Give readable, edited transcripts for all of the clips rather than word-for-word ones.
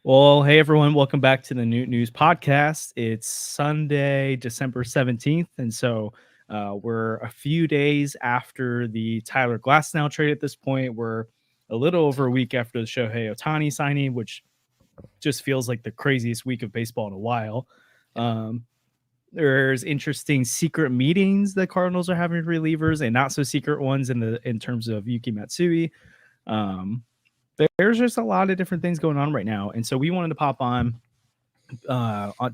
Well, hey everyone, welcome back to the New News Podcast. It's Sunday, December 17th, and so we're a few days after the Tyler Glasnow trade at this point. We're a little over a week after the Shohei Ohtani signing, which just feels like the craziest week of baseball in a while. There's interesting secret meetings that Cardinals are having with relievers and not so secret ones in terms of Yuki Matsui. There's just a lot of different things going on right now. And so we wanted to pop on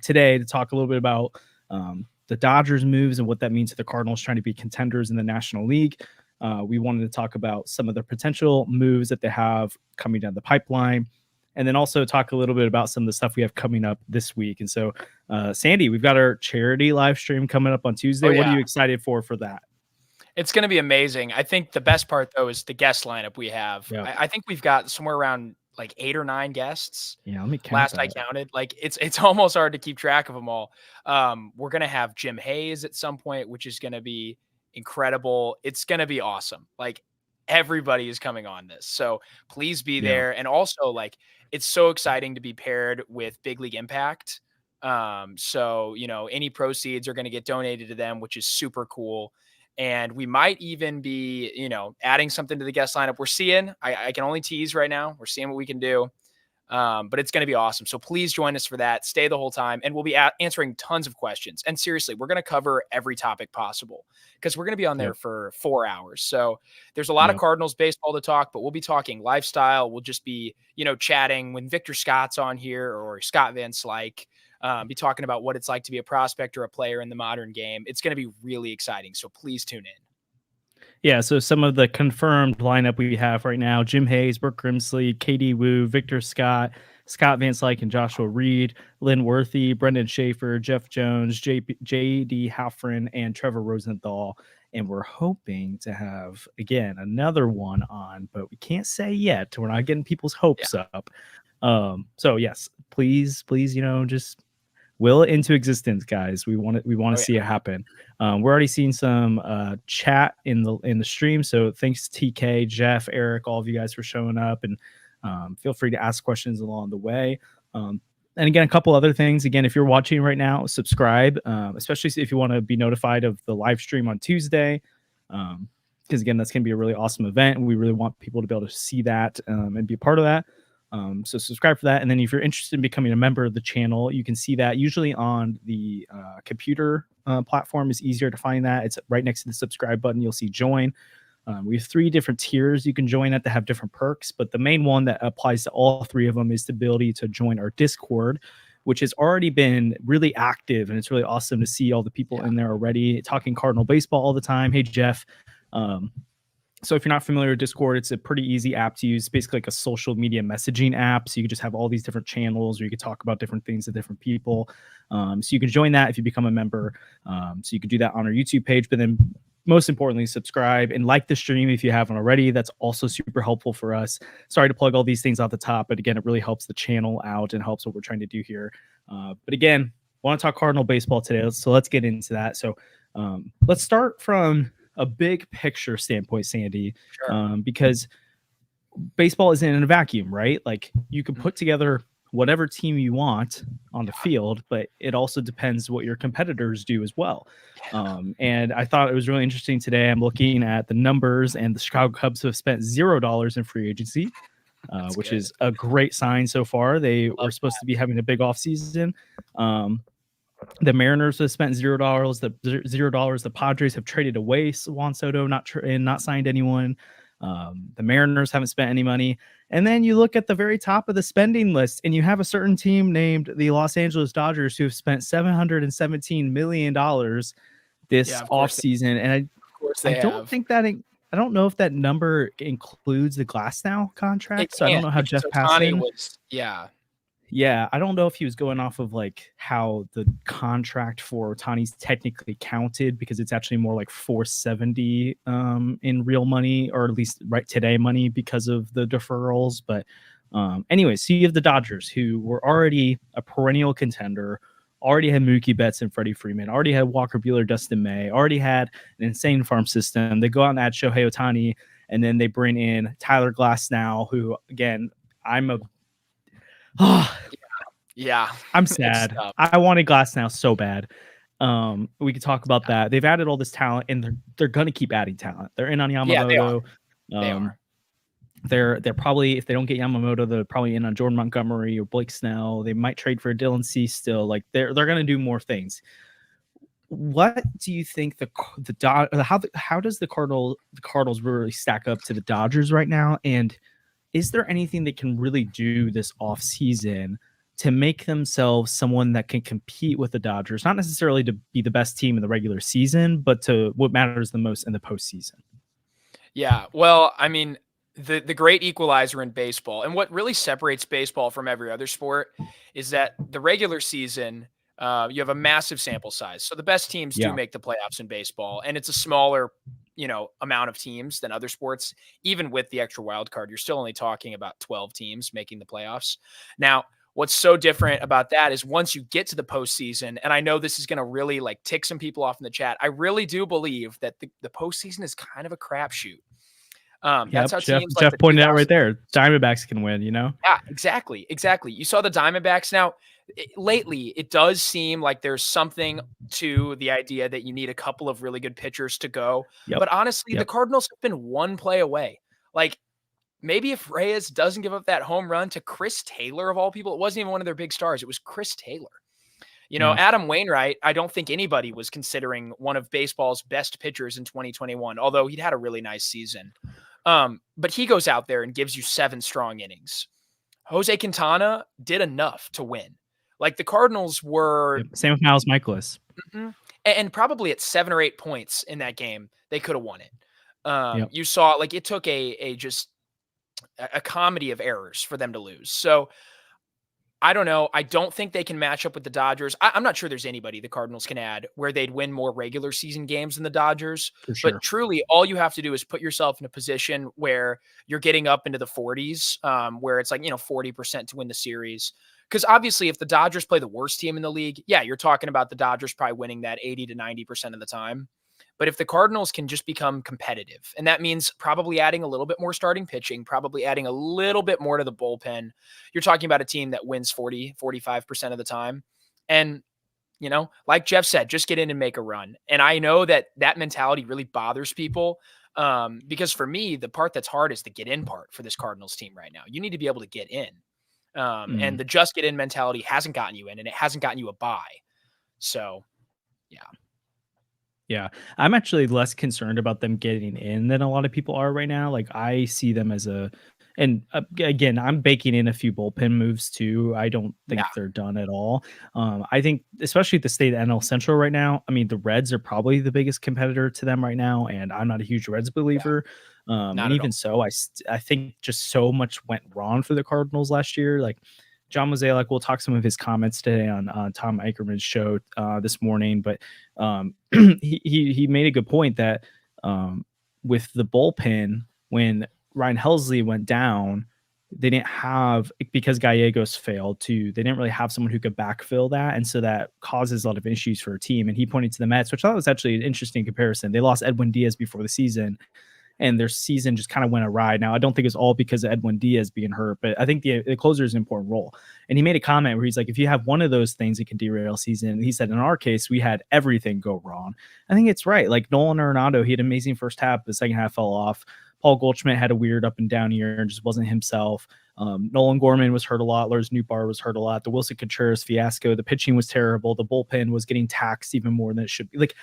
today to talk a little bit about the Dodgers moves and what that means to the Cardinals trying to be contenders in the National League. We wanted to talk about some of the potential moves that they have coming down the pipeline, and then also talk a little bit about some of the stuff we have coming up this week. And so, Sandy, we've got our charity live stream coming up on Tuesday. What are you excited for that? It's going to be amazing. I think the best part, though, is the guest lineup we have. Yeah. I think we've got somewhere around like 8 or 9 guests. Yeah, let me count. Last I counted. Like it's almost hard to keep track of them all. We're going to have Jim Hayes at some point, which is going to be incredible. It's going to be awesome. Like everybody is coming on this. So please be there. And also, like, it's so exciting to be paired with Big League Impact. So, any proceeds are going to get donated to them, which is super cool. And we might even be, adding something to the guest lineup. We're seeing, I can only tease right now. We're seeing what we can do. But it's going to be awesome. So please join us for that. Stay the whole time. And we'll be answering tons of questions. And seriously, we're going to cover every topic possible because we're going to be on there for 4 hours. So there's a lot of Cardinals baseball to talk, but we'll be talking lifestyle. We'll just be, chatting when Victor Scott's on here or Scott Van Slyke. Be talking about what it's like to be a prospect or a player in the modern game. It's going to be really exciting. So please tune in. Yeah, so some of the confirmed lineup we have right now: Jim Hayes, Brooke Grimsley, KD Wu, Victor Scott, Scott Van Slyke and Joshua Reed, Lynn Worthy, Brendan Schaefer, Jeff Jones, J.D. Halfren, and Trevor Rosenthal. And we're hoping to have, again, another one on, but we can't say yet. We're not getting people's hopes up. So, yes, please, just will it into existence, guys. We want to see it happen. We're already seeing some chat in the stream. So thanks TK, Jeff, Eric, all of you guys for showing up, and feel free to ask questions along the way. And again, a couple other things. Again, if you're watching right now, subscribe, especially if you want to be notified of the live stream on Tuesday. Because again, that's going to be a really awesome event, and we really want people to be able to see that and be a part of that. So subscribe for that. And then if you're interested in becoming a member of the channel, you can see that usually on the computer platform is easier to find that. It's right next to the subscribe button. You'll see join. We have 3 different tiers you can join at that have different perks, but the main one that applies to all 3 of them is the ability to join our Discord, which has already been really active. And it's really awesome to see all the people in there already talking Cardinal baseball all the time. Hey, Jeff. So if you're not familiar with Discord, it's a pretty easy app to use. It's basically like a social media messaging app. So you can just have all these different channels where you can talk about different things to different people. So you can join that if you become a member. So you can do that on our YouTube page, but then most importantly, subscribe and like the stream if you haven't already. That's also super helpful for us. Sorry to plug all these things off the top, but again, it really helps the channel out and helps what we're trying to do here. But again, want to talk Cardinal baseball today. So let's get into that. So let's start from a big picture standpoint, Sandy, because baseball isn't in a vacuum, right? Like you can put together whatever team you want on the field, but it also depends what your competitors do as well. And I thought it was really interesting today. I'm looking at the numbers, and the Chicago Cubs have spent $0 in free agency, which is a great sign so far. They were supposed to be having a big offseason. The Mariners have spent $0. The Padres have traded away Juan Soto, not signed anyone. The Mariners haven't spent any money. And then you look at the very top of the spending list, and you have a certain team named the Los Angeles Dodgers who have spent $717 million this offseason. And I don't know if that number includes the Glasnow contract. So I don't know how Jeff Passan was. Yeah, I don't know if he was going off of like how the contract for Ohtani's technically counted, because it's actually more like 470 in real money, or at least right today money, because of the deferrals. But anyways, so you have the Dodgers, who were already a perennial contender, already had Mookie Betts and Freddie Freeman, already had Walker Buehler, Dustin May, already had an insane farm system. They go out and add Shohei Ohtani, and then they bring in Tyler Glasnow, who, again, Yeah. I'm It's sad. tough. I wanted Glasnow so bad. We could talk about that. They've added all this talent, and they're going to keep adding talent. They're in on Yeah, they are. Yamamoto. They are. They're probably, if they don't get Yamamoto, they're probably in on Jordan Montgomery or Blake Snell. They might trade for Dylan C still. Like they're going to do more things. What do you think how does the Cardinals really stack up to the Dodgers right now? And is there anything they can really do this offseason to make themselves someone that can compete with the Dodgers, not necessarily to be the best team in the regular season, but to what matters the most in the postseason? Yeah. Well, I mean, the great equalizer in baseball, and what really separates baseball from every other sport, is that the regular season, you have a massive sample size. So the best teams do Yeah. make the playoffs in baseball, and it's a smaller, amount of teams than other sports. Even with the extra wild card, you're still only talking about 12 teams making the playoffs. Now, what's so different about that is once you get to the postseason, and I know this is going to really like tick some people off in the chat. I really do believe that the postseason is kind of a crapshoot. That's how Jeff teams like the pointed out right 2000. there. Diamondbacks can win, Yeah, exactly. You saw the Diamondbacks. Now, lately, it does seem like there's something to the idea that you need a couple of really good pitchers to go. Yep. But honestly, the Cardinals have been one play away. Like, maybe if Reyes doesn't give up that home run to Chris Taylor, of all people, it wasn't even one of their big stars. It was Chris Taylor. Adam Wainwright, I don't think anybody was considering one of baseball's best pitchers in 2021, although he'd had a really nice season. But he goes out there and gives you 7 strong innings. Jose Quintana did enough to win. Like the Cardinals were same with Miles Michaelis. And probably at 7 or 8 points in that game, they could have won it. You saw like it took a comedy of errors for them to lose. So I don't know. I don't think they can match up with the Dodgers. I'm not sure there's anybody the Cardinals can add where they'd win more regular season games than the Dodgers. For sure. But truly, all you have to do is put yourself in a position where you're getting up into the 40s, where it's like, 40% to win the series. Because obviously, if the Dodgers play the worst team in the league, yeah, you're talking about the Dodgers probably winning that 80 to 90% of the time. But if the Cardinals can just become competitive, and that means probably adding a little bit more starting pitching, probably adding a little bit more to the bullpen, you're talking about a team that wins 40, 45% of the time. And, like Jeff said, just get in and make a run. And I know that mentality really bothers people because for me, the part that's hard is the get in part for this Cardinals team right now. You need to be able to get in. And the just get in mentality hasn't gotten you in, and it hasn't gotten you a bye. So, yeah. Yeah, I'm actually less concerned about them getting in than a lot of people are right now. Like I see them as again, I'm baking in a few bullpen moves too. I don't think they're done at all. I think especially at the state of NL Central right now, I mean, the Reds are probably the biggest competitor to them right now. And I'm not a huge Reds believer. And even so, I think just so much went wrong for the Cardinals last year. Like John Mozeliak, we'll talk some of his comments today on Tom Eicherman's show this morning, but he made a good point that with the bullpen, when Ryan Helsley went down, they didn't have, because Gallegos failed too, they didn't really have someone who could backfill that. And so that causes a lot of issues for a team. And he pointed to the Mets, which I thought was actually an interesting comparison. They lost Edwin Diaz before the season, and their season just kind of went awry. Now, I don't think it's all because of Edwin Diaz being hurt, but I think the closer is an important role. And he made a comment where he's like, if you have one of those things, it can derail season. He said, in our case, we had everything go wrong. I think it's right. Like Nolan Arenado, he had an amazing first half. The second half fell off. Paul Goldschmidt had a weird up and down year and just wasn't himself. Nolan Gorman was hurt a lot. Lars Nootbaar was hurt a lot. The Wilson Contreras fiasco, the pitching was terrible. The bullpen was getting taxed even more than it should be. Like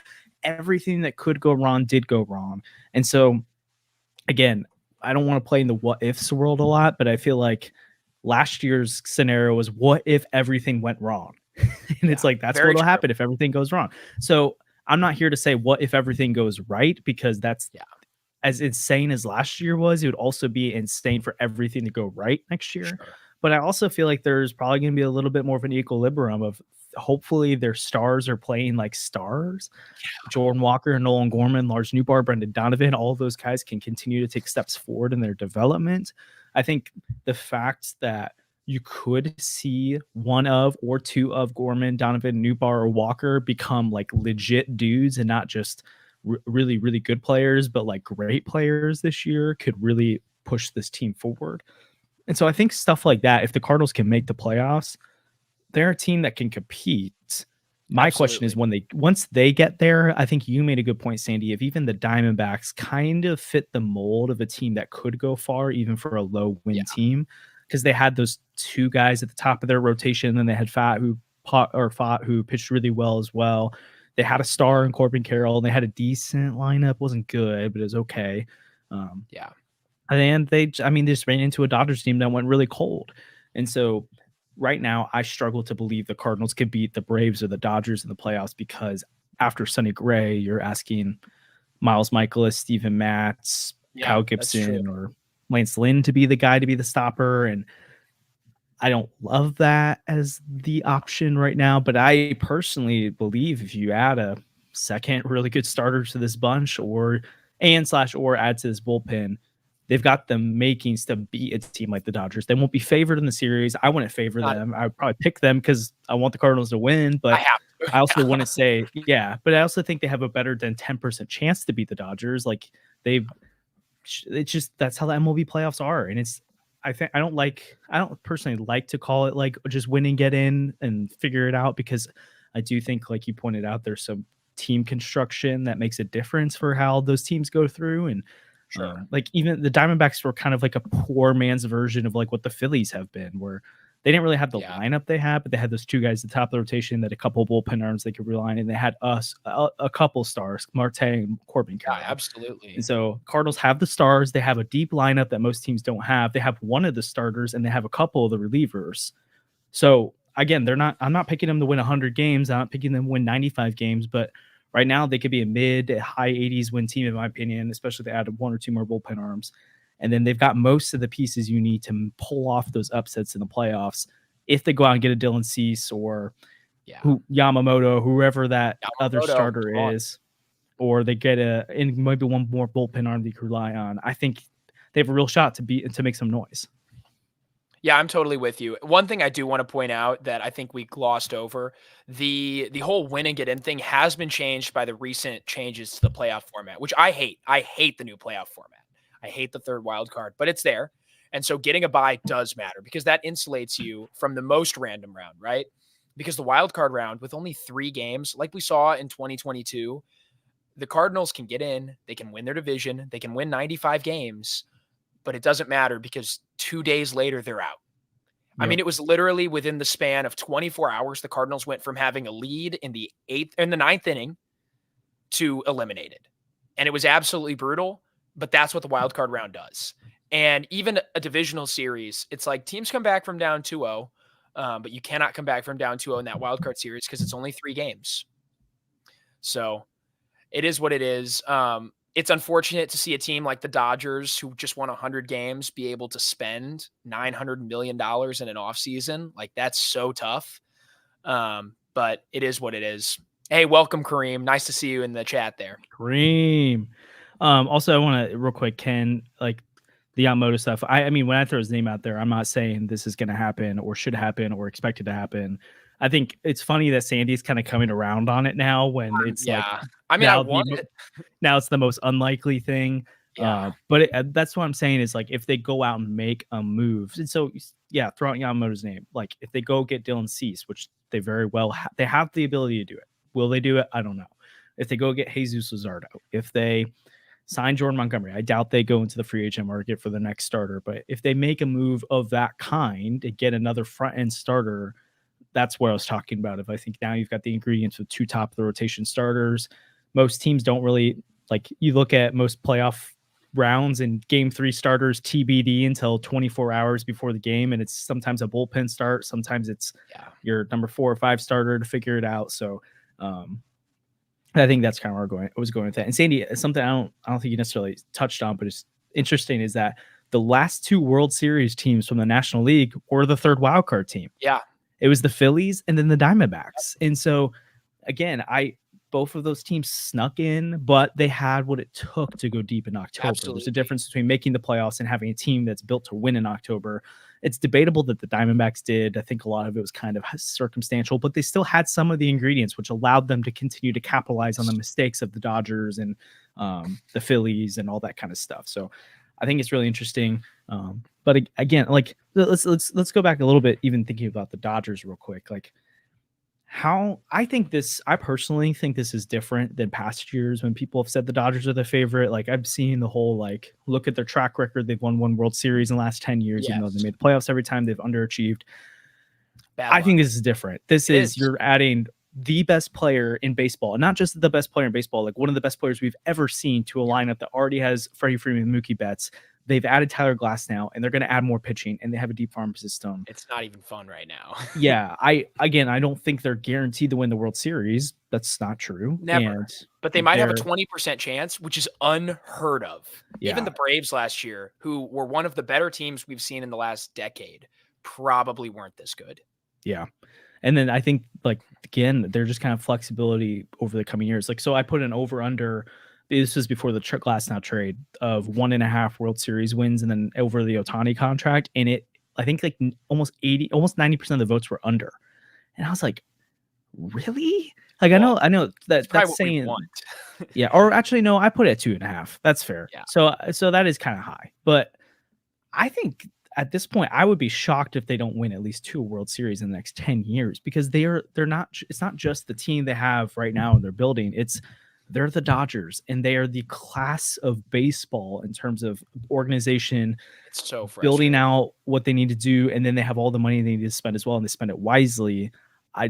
everything that could go wrong did go wrong. And so, again, I don't want to play in the what ifs world a lot, but I feel like last year's scenario was what if everything went wrong? And it's like, that's what will happen if everything goes wrong. So I'm not here to say what if everything goes right, because that's as insane as last year was. It would also be insane for everything to go right next year. Sure. But I also feel like there's probably going to be a little bit more of an equilibrium of hopefully their stars are playing like stars. Jordan Walker, Nolan Gorman, Lars Nootbaar, Brendan Donovan, all of those guys can continue to take steps forward in their development. I think the fact that you could see one of or two of Gorman, Donovan, Nootbaar, or Walker become like legit dudes and not just really, really good players, but like great players this year could really push this team forward. And so I think stuff like that, if the Cardinals can make the playoffs, they're a team that can compete. My question is once they get there, I think you made a good point, Sandy. If even the Diamondbacks kind of fit the mold of a team that could go far, even for a low win team, because they had those two guys at the top of their rotation, and they had Fott who pitched really well as well. They had a star in Corbin Carroll, and they had a decent lineup. Wasn't good, but it was okay. And they just ran into a Dodgers team that went really cold. And so right now, I struggle to believe the Cardinals could beat the Braves or the Dodgers in the playoffs, because after Sonny Gray, you're asking Miles Michaelis, Steven Matz, Kyle Gibson, or Lance Lynn to be the guy to be the stopper. And I don't love that as the option right now, but I personally believe if you add a second really good starter to this bunch or add to this bullpen, they've got the makings to beat a team like the Dodgers. They won't be favored in the series. I wouldn't favor them. I would probably pick them because I want the Cardinals to win, but I also wouldn't say, but I also think they have a better than 10% chance to beat the Dodgers. Like it's just, that's how the MLB playoffs are. And I don't personally like to call it like just win and get in and figure it out, because I do think, like you pointed out, there's some team construction that makes a difference for how those teams go through. And like even the Diamondbacks were kind of like a poor man's version of like what the Phillies have been, where they didn't really have the lineup they had, but they had those two guys at the top of the rotation, that a couple bullpen arms they could rely on, and they had a couple stars, Marte and Corbin Carroll. Yeah, absolutely. And so Cardinals have the stars. They have a deep lineup that most teams don't have. They have one of the starters, and they have a couple of the relievers. So again, I'm not picking them to win 100 games. I'm not picking them to win 95 games, but right now they could be a mid high 80s win team, in my opinion, especially if they add one or two more bullpen arms. And then they've got most of the pieces you need to pull off those upsets in the playoffs if they go out and get a Dylan Cease or Yamamoto, whoever that other starter is, or they get maybe one more bullpen arm they could rely on. I think they have a real shot to make some noise. Yeah, I'm totally with you. One thing I do want to point out that I think we glossed over, the whole win and get in thing has been changed by the recent changes to the playoff format, which I hate. I hate the new playoff format. I hate the third wild card, but it's there. And so getting a bye does matter, because that insulates you from the most random round, right? Because the wild card round with only 3 games, like we saw in 2022, the Cardinals can get in, they can win their division, they can win 95 games, but it doesn't matter because 2 days later they're out. Yep. I mean, it was literally within the span of 24 hours, the Cardinals went from having a lead in the 9th inning to eliminated. And it was absolutely brutal, but that's what the wild card round does. And even a divisional series, it's like teams come back from down 2-0, but you cannot come back from down 2-0 in that wild card series because it's only 3 games. So it is what it is. It's unfortunate to see a team like the Dodgers, who just won 100 games, be able to spend $900 million in an offseason. Like, that's so tough. But it is what it is. Hey, welcome, Kareem. Nice to see you in the chat there. Kareem. Also, I want to real quick, Ken, like the Yamamoto stuff. I mean, when I throw his name out there, I'm not saying this is going to happen or should happen or expected to happen. I think it's funny that Sandy's kind of coming around on it now when it's like, I mean, now it's the most unlikely thing. Yeah. But that's what I'm saying is, like, if they go out and make a move, and so throw out Yamamoto's name. Like, if they go get Dylan Cease, which they very well they have the ability to do it. Will they do it? I don't know. If they go get Jesus Luzardo, if they sign Jordan Montgomery, I doubt they go into the free agent market for the next starter. But if they make a move of that kind to get another front end starter, that's what I was talking about. If I think now you've got the ingredients with 2 top of the rotation starters, most teams don't really, like, you look at most playoff rounds and game 3 starters TBD until 24 hours before the game. And it's sometimes a bullpen start. Sometimes it's your number 4 or 5 starter to figure it out. So I think that's kind of where I was going with that. And Sandy, something I don't think you necessarily touched on, but it's interesting, is that the last 2 World Series teams from the National League were the third wildcard team. Yeah. It was the Phillies and then the Diamondbacks. And so, again, both of those teams snuck in, but they had what it took to go deep in October. Absolutely. There's a difference between making the playoffs and having a team that's built to win in October. It's debatable that the Diamondbacks did. I think a lot of it was kind of circumstantial, but they still had some of the ingredients, which allowed them to continue to capitalize on the mistakes of the Dodgers and the Phillies and all that kind of stuff. So I think it's really interesting. But again, like let's go back a little bit, even thinking about the Dodgers real quick. Like how I personally think this is different than past years when people have said the Dodgers are the favorite. Like I've seen the whole like look at their track record. They've won one World Series in the last 10 years, even though they made the playoffs every time. They've underachieved. I think this is different. You're adding the best player in baseball, and not just the best player in baseball, like one of the best players we've ever seen to a lineup that already has Freddie Freeman and Mookie Betts. They've added Tyler Glasnow, and they're going to add more pitching, and they have a deep farm system. It's not even fun right now. Yeah, I don't think they're guaranteed to win the World Series. That's not true. Never. But they might have a 20% chance, which is unheard of. Yeah. Even the Braves last year, who were one of the better teams we've seen in the last decade, probably weren't this good. Yeah. And then I think, like, again, they're just kind of flexibility over the coming years. Like, so I put an over-under. This was before the Glasnow trade of 1.5 World Series wins, and then over the Ohtani contract. And I think like almost 90% of the votes were under. And I was like, really? Like, well, I know that's saying, yeah. Or actually, no, I put it at 2.5. That's fair. Yeah. So that is kind of high. But I think at this point, I would be shocked if they don't win at least 2 World Series in the next 10 years, because they're not. It's not just the team they have right now in their building. They're the Dodgers, and they are the class of baseball in terms of organization. It's so building out what they need to do, and then they have all the money they need to spend as well, and they spend it wisely.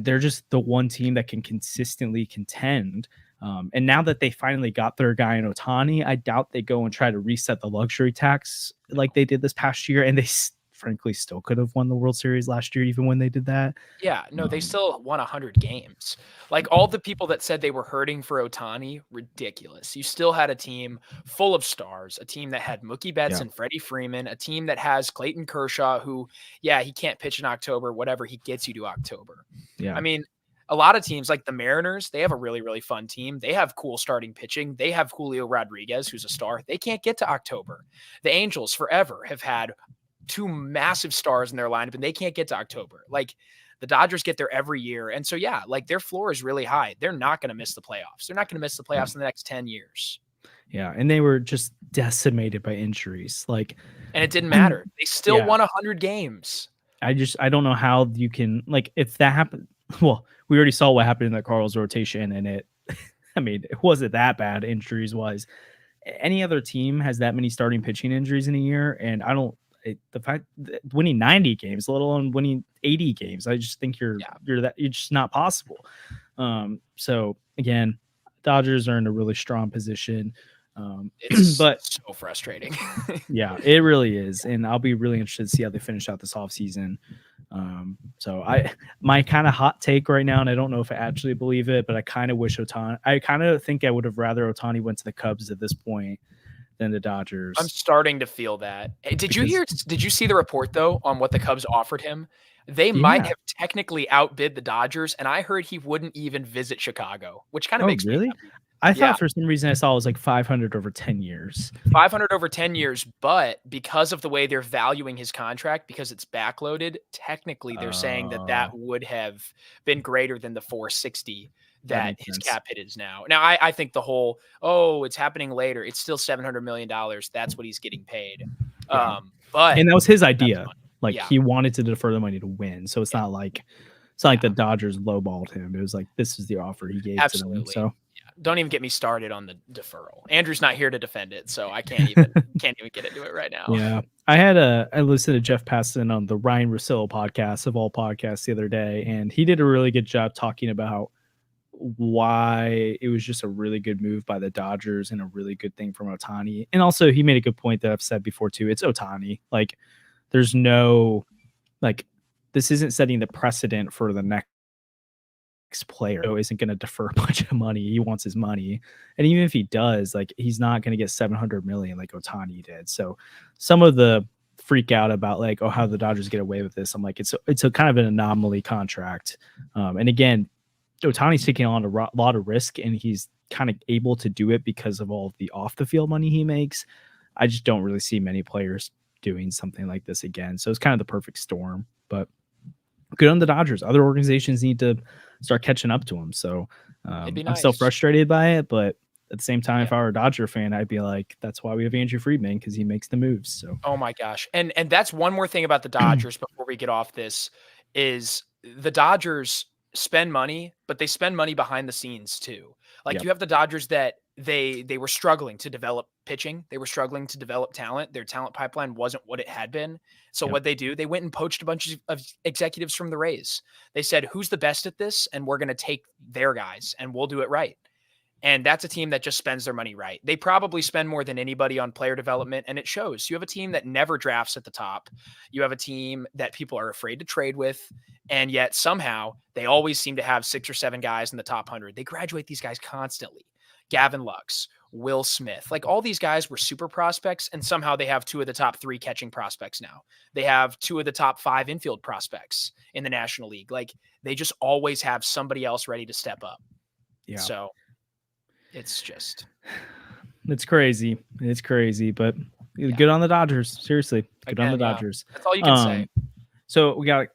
They're just the one team that can consistently contend. And now that they finally got their guy in Ohtani, I doubt they go and try to reset the luxury tax like they did this past year, and they frankly still could have won the World Series last year even when they did that. Yeah, no, they still won 100 games. Like all the people that said they were hurting for Ohtani, ridiculous. You still had a team full of stars, a team that had Mookie Betts and Freddie Freeman, a team that has Clayton Kershaw, who, he can't pitch in October, whatever, he gets you to October. Yeah. I mean, a lot of teams like the Mariners, they have a really, really fun team. They have cool starting pitching. They have Julio Rodriguez, who's a star. They can't get to October. The Angels forever have had 2 massive stars in their lineup, and they can't get to October. Like the Dodgers get there every year. And so, like their floor is really high. They're not going to miss the playoffs. They're not going to miss the playoffs in the next 10 years. Yeah. And they were just decimated by injuries. And it didn't matter. They still won 100 games. I don't know how you can, like, if that happened. Well, we already saw what happened in the Cardinals rotation, and it wasn't that bad injuries wise. Any other team has that many starting pitching injuries in a year. And the fact that winning 90 games, let alone winning 80 games, I just think you're just not possible. So again, Dodgers are in a really strong position. It's but so frustrating. Yeah, it really is. And I'll be really interested to see how they finish out this offseason. So my kind of hot take right now, and I don't know if I actually believe it, but I kind of wish I kind of think I would have rather Ohtani went to the Cubs at this point than the Dodgers. I'm starting to feel that. Did you see the report though on what the Cubs offered him? They might have technically outbid the Dodgers, and I heard he wouldn't even visit Chicago, which kind of makes me happy. I thought for some reason I saw it was like 500 over 10 years. 500 over 10 years, but because of the way they're valuing his contract, because it's backloaded, technically they're saying that would have been greater than the 460 that his cap hit is now. Now, I think the whole, it's happening later. It's still $700 million. That's what he's getting paid. And that was his idea. He wanted to defer the money to win. So it's not like the Dodgers lowballed him. It was like, this is the offer he gave to them. So don't even get me started on the deferral. Andrew's not here to defend it, so I can't even get into it right now. Yeah. I listened to Jeff Passan on the Ryan Russillo podcast of all podcasts the other day, and he did a really good job talking about why it was just a really good move by the Dodgers and a really good thing from Ohtani. And also he made a good point that I've said before too. It's Ohtani. Like there's no, like, this isn't setting the precedent for the next player who isn't going to defer a bunch of money. He wants his money. And even if he does, like, he's not going to get 700 million like Ohtani did. So some of the freak out about like, how the Dodgers get away with this, I'm like, it's a kind of an anomaly contract. And again, Ohtani's taking on a lot of risk, and he's kind of able to do it because of all of the off the field money he makes. I just don't really see many players doing something like this again. So it's kind of the perfect storm, but good on the Dodgers. Other organizations need to start catching up to them. So I'm still frustrated by it, but at the same time, if I were a Dodger fan, I'd be like, that's why we have Andrew Friedman, because he makes the moves. So oh my gosh. And that's one more thing about the Dodgers before we get off this is the Dodgers spend money, but they spend money behind the scenes too. Like you have the Dodgers that they were struggling to develop pitching. They were struggling to develop talent. Their talent pipeline wasn't what it had been. So what they do, they went and poached a bunch of executives from the Rays. They said, who's the best at this? And we're going to take their guys and we'll do it right. And that's a team that just spends their money right. They probably spend more than anybody on player development, and it shows. You have a team that never drafts at the top. You have a team that people are afraid to trade with, and yet somehow they always seem to have 6 or 7 guys in the top 100. They graduate these guys constantly. Gavin Lux, Will Smith, like all these guys were super prospects, and somehow they have 2 of the top 3 catching prospects now. They have 2 of the top 5 infield prospects in the National League. Like they just always have somebody else ready to step up. Yeah. So it's crazy. It's crazy, but good on the Dodgers. Seriously, good on the Dodgers. That's all you can say. So we got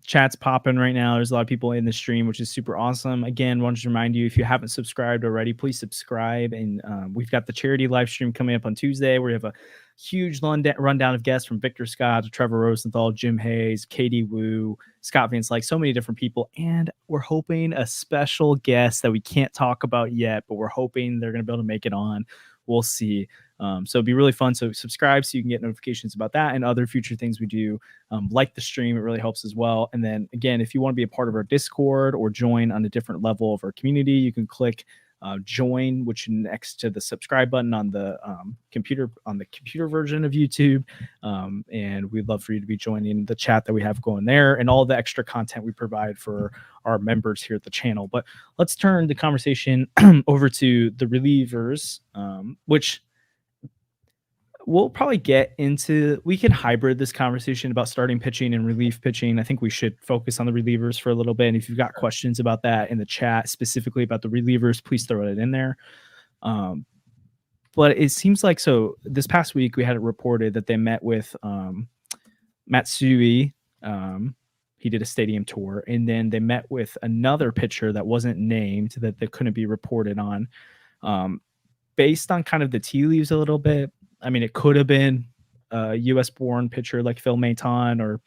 chats popping right now. There's a lot of people in the stream, which is super awesome. Again, wanted to remind you, if you haven't subscribed already, please subscribe. And we've got the charity live stream coming up on Tuesday, where we have a huge rundown of guests from Victor Scott to Trevor Rosenthal, Jim Hayes, Katie Wu, Scott Van Slyke, so many different people. And we're hoping a special guest that we can't talk about yet, but we're hoping they're going to be able to make it on. We'll see. So it'd be really fun. So subscribe so you can get notifications about that and other future things we do. Like the stream, it really helps as well. And then again, if you want to be a part of our Discord or join on a different level of our community, you can click join, which is next to the subscribe button on the computer version of YouTube. And we'd love for you to be joining the chat that we have going there and all the extra content we provide for our members here at the channel. But let's turn the conversation over to the relievers, which we'll probably get into. We can hybrid this conversation about starting pitching and relief pitching. I think we should focus on the relievers for a little bit. And if you've got questions about that in the chat, specifically about the relievers, please throw it in there. But it seems like, so this past week we had it reported that they met with Matsui. He did a stadium tour, and then they met with another pitcher that wasn't named, that they couldn't be reported on. Based on kind of the tea leaves a little bit, I mean, it could have been a U.S.-born pitcher like Phil Maton or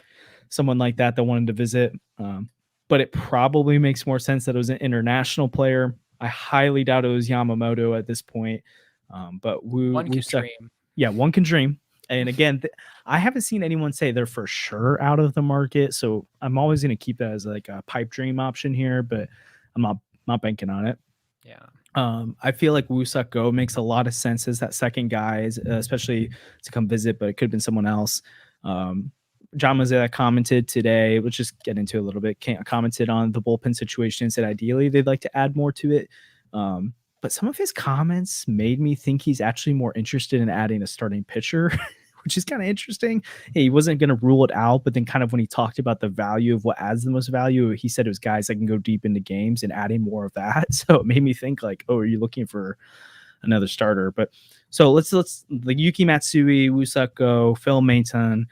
someone like that wanted to visit. But it probably makes more sense that it was an international player. I highly doubt it was Yamamoto at this point. But one can dream. Yeah, one can dream. And again, I haven't seen anyone say they're for sure out of the market. So I'm always going to keep that as like a pipe dream option here, but I'm not banking on it. Yeah. I feel like Woo-Suk Go makes a lot of sense as that second guy, especially to come visit, but it could have been someone else. John Mozilla commented today, let's just get into it a little bit, commented on the bullpen situation and said ideally they'd like to add more to it. But some of his comments made me think he's actually more interested in adding a starting pitcher, which is kind of interesting. He wasn't going to rule it out, but then kind of when he talked about the value of what adds the most value, he said it was guys that can go deep into games and adding more of that. So it made me think like, oh, are you looking for another starter? But so let's like Yuki Matsui, Woo-Suk Go, Phil Maton,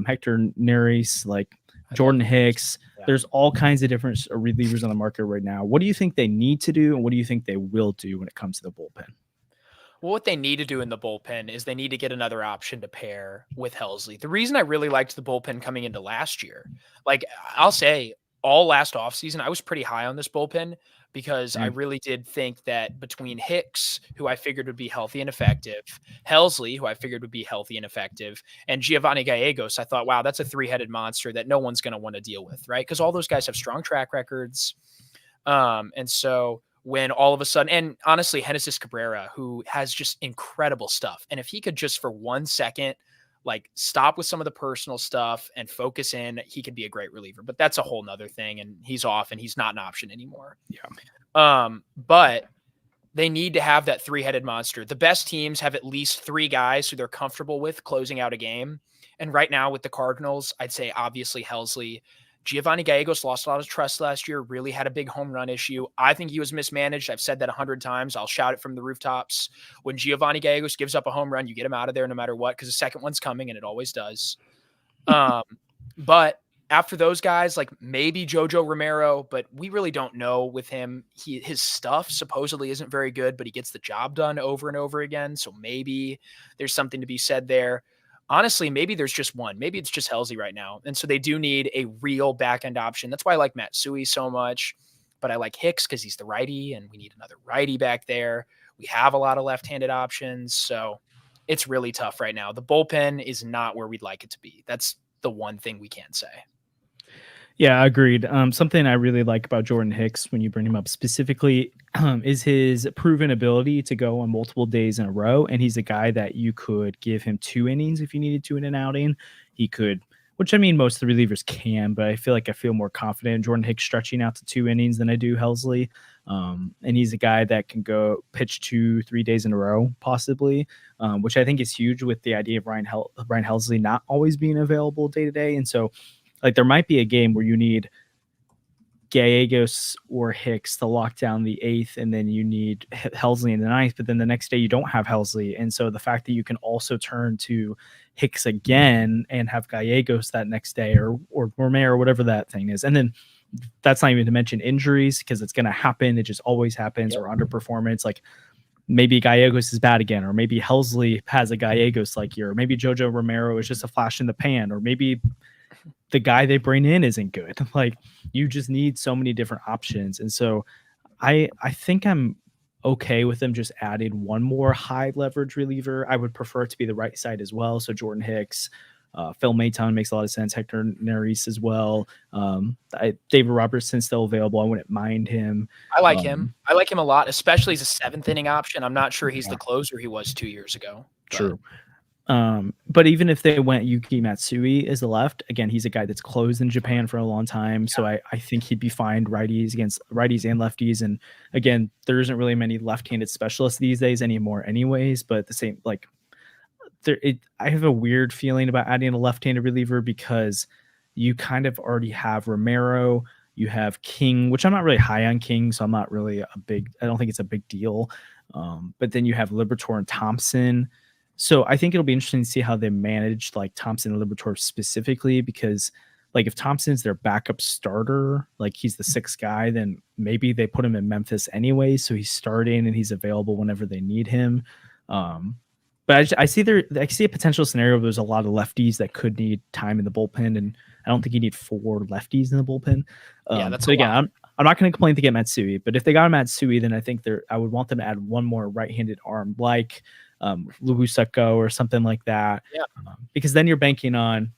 Hector Neris, like Jordan Hicks. Yeah. There's all kinds of different relievers on the market right now. What do you think they need to do, and what do you think they will do when it comes to the bullpen? Well, what they need to do in the bullpen is they need to get another option to pair with Helsley. The reason I really liked the bullpen coming into last year, like I'll say all last offseason, I was pretty high on this bullpen because I really did think that between Hicks, who I figured would be healthy and effective, Helsley, who I figured would be healthy and effective, and Giovanni Gallegos, I thought, wow, that's a 3-headed monster that no one's going to want to deal with, right? Because all those guys have strong track records. And so when all of a sudden, and honestly, Genesis Cabrera, who has just incredible stuff. And if he could just for 1 second, like stop with some of the personal stuff and focus in, he could be a great reliever, but that's a whole nother thing. And he's off and he's not an option anymore. Yeah. But they need to have that 3-headed monster. The best teams have at least 3 guys who they're comfortable with closing out a game. And right now with the Cardinals, I'd say obviously Helsley. Giovanni Gallegos lost a lot of trust last year, really had a big home run issue. I think he was mismanaged. I've said that 100 times. I'll shout it from the rooftops. When Giovanni Gallegos gives up a home run, you get him out of there no matter what, because the second one's coming, and it always does. But after those guys, like maybe Jojo Romero, but we really don't know with him. His stuff supposedly isn't very good, but he gets the job done over and over again. So maybe there's something to be said there. Honestly, maybe there's just one. Maybe it's just Halsey right now. And so they do need a real back end option. That's why I like Matsui so much. But I like Hicks because he's the righty, and we need another righty back there. We have a lot of left-handed options. So it's really tough right now. The bullpen is not where we'd like it to be. That's the one thing we can say. Yeah, agreed. Something I really like about Jordan Hicks when you bring him up specifically is his proven ability to go on multiple days in a row. And he's a guy that you could give him 2 innings if you needed to in an outing. He could, which I mean, most of the relievers can, but I feel more confident in Jordan Hicks stretching out to 2 innings than I do Helsley. And he's a guy that can go pitch 2-3 days in a row, possibly, which I think is huge with the idea of Ryan Helsley not always being available day to day. And so, like, there might be a game where you need Gallegos or Hicks to lock down the 8th, and then you need Helsley in the 9th, but then the next day you don't have Helsley. And so the fact that you can also turn to Hicks again and have Gallegos that next day or Romero or whatever that thing is. And then that's not even to mention injuries, because it's going to happen. It just always happens, or underperformance. Like, maybe Gallegos is bad again, or maybe Helsley has a Gallegos like year, or maybe Jojo Romero is just a flash in the pan, or maybe the guy they bring in isn't good. Like, you just need so many different options. And so I think I'm okay with them just adding one more high leverage reliever. I would prefer it to be the right side as well. So Jordan Hicks, Phil Mayton makes a lot of sense. Hector Neris as well. David Robertson's still available. I wouldn't mind him. I like him. I like him a lot, especially as a 7th inning option. I'm not sure he's the closer he was 2 years ago. True. But even if they went Yuki Matsui as the left, again, he's a guy that's closed in Japan for a long time. So I think he'd be fine righties against righties and lefties. And again, there isn't really many left-handed specialists these days anymore anyways, but the same, like, I have a weird feeling about adding a left-handed reliever, because you kind of already have Romero, you have King, which I'm not really high on King, so I'm not really I don't think it's a big deal. But then you have Liberatore and Thompson. So I think it'll be interesting to see how they manage, like, Thompson and Liberatore specifically, because, like, if Thompson's their backup starter, like, he's the 6th guy, then maybe they put him in Memphis anyway, so he's starting and he's available whenever they need him. But I see a potential scenario where there's a lot of lefties that could need time in the bullpen, and I don't think you need 4 lefties in the bullpen. That's so again, I'm not going to complain to get Matsui, but if they got Matsui, then I think I would want them to add one more right-handed arm, like Luhuseko or something like that. Yeah. Because then you're banking on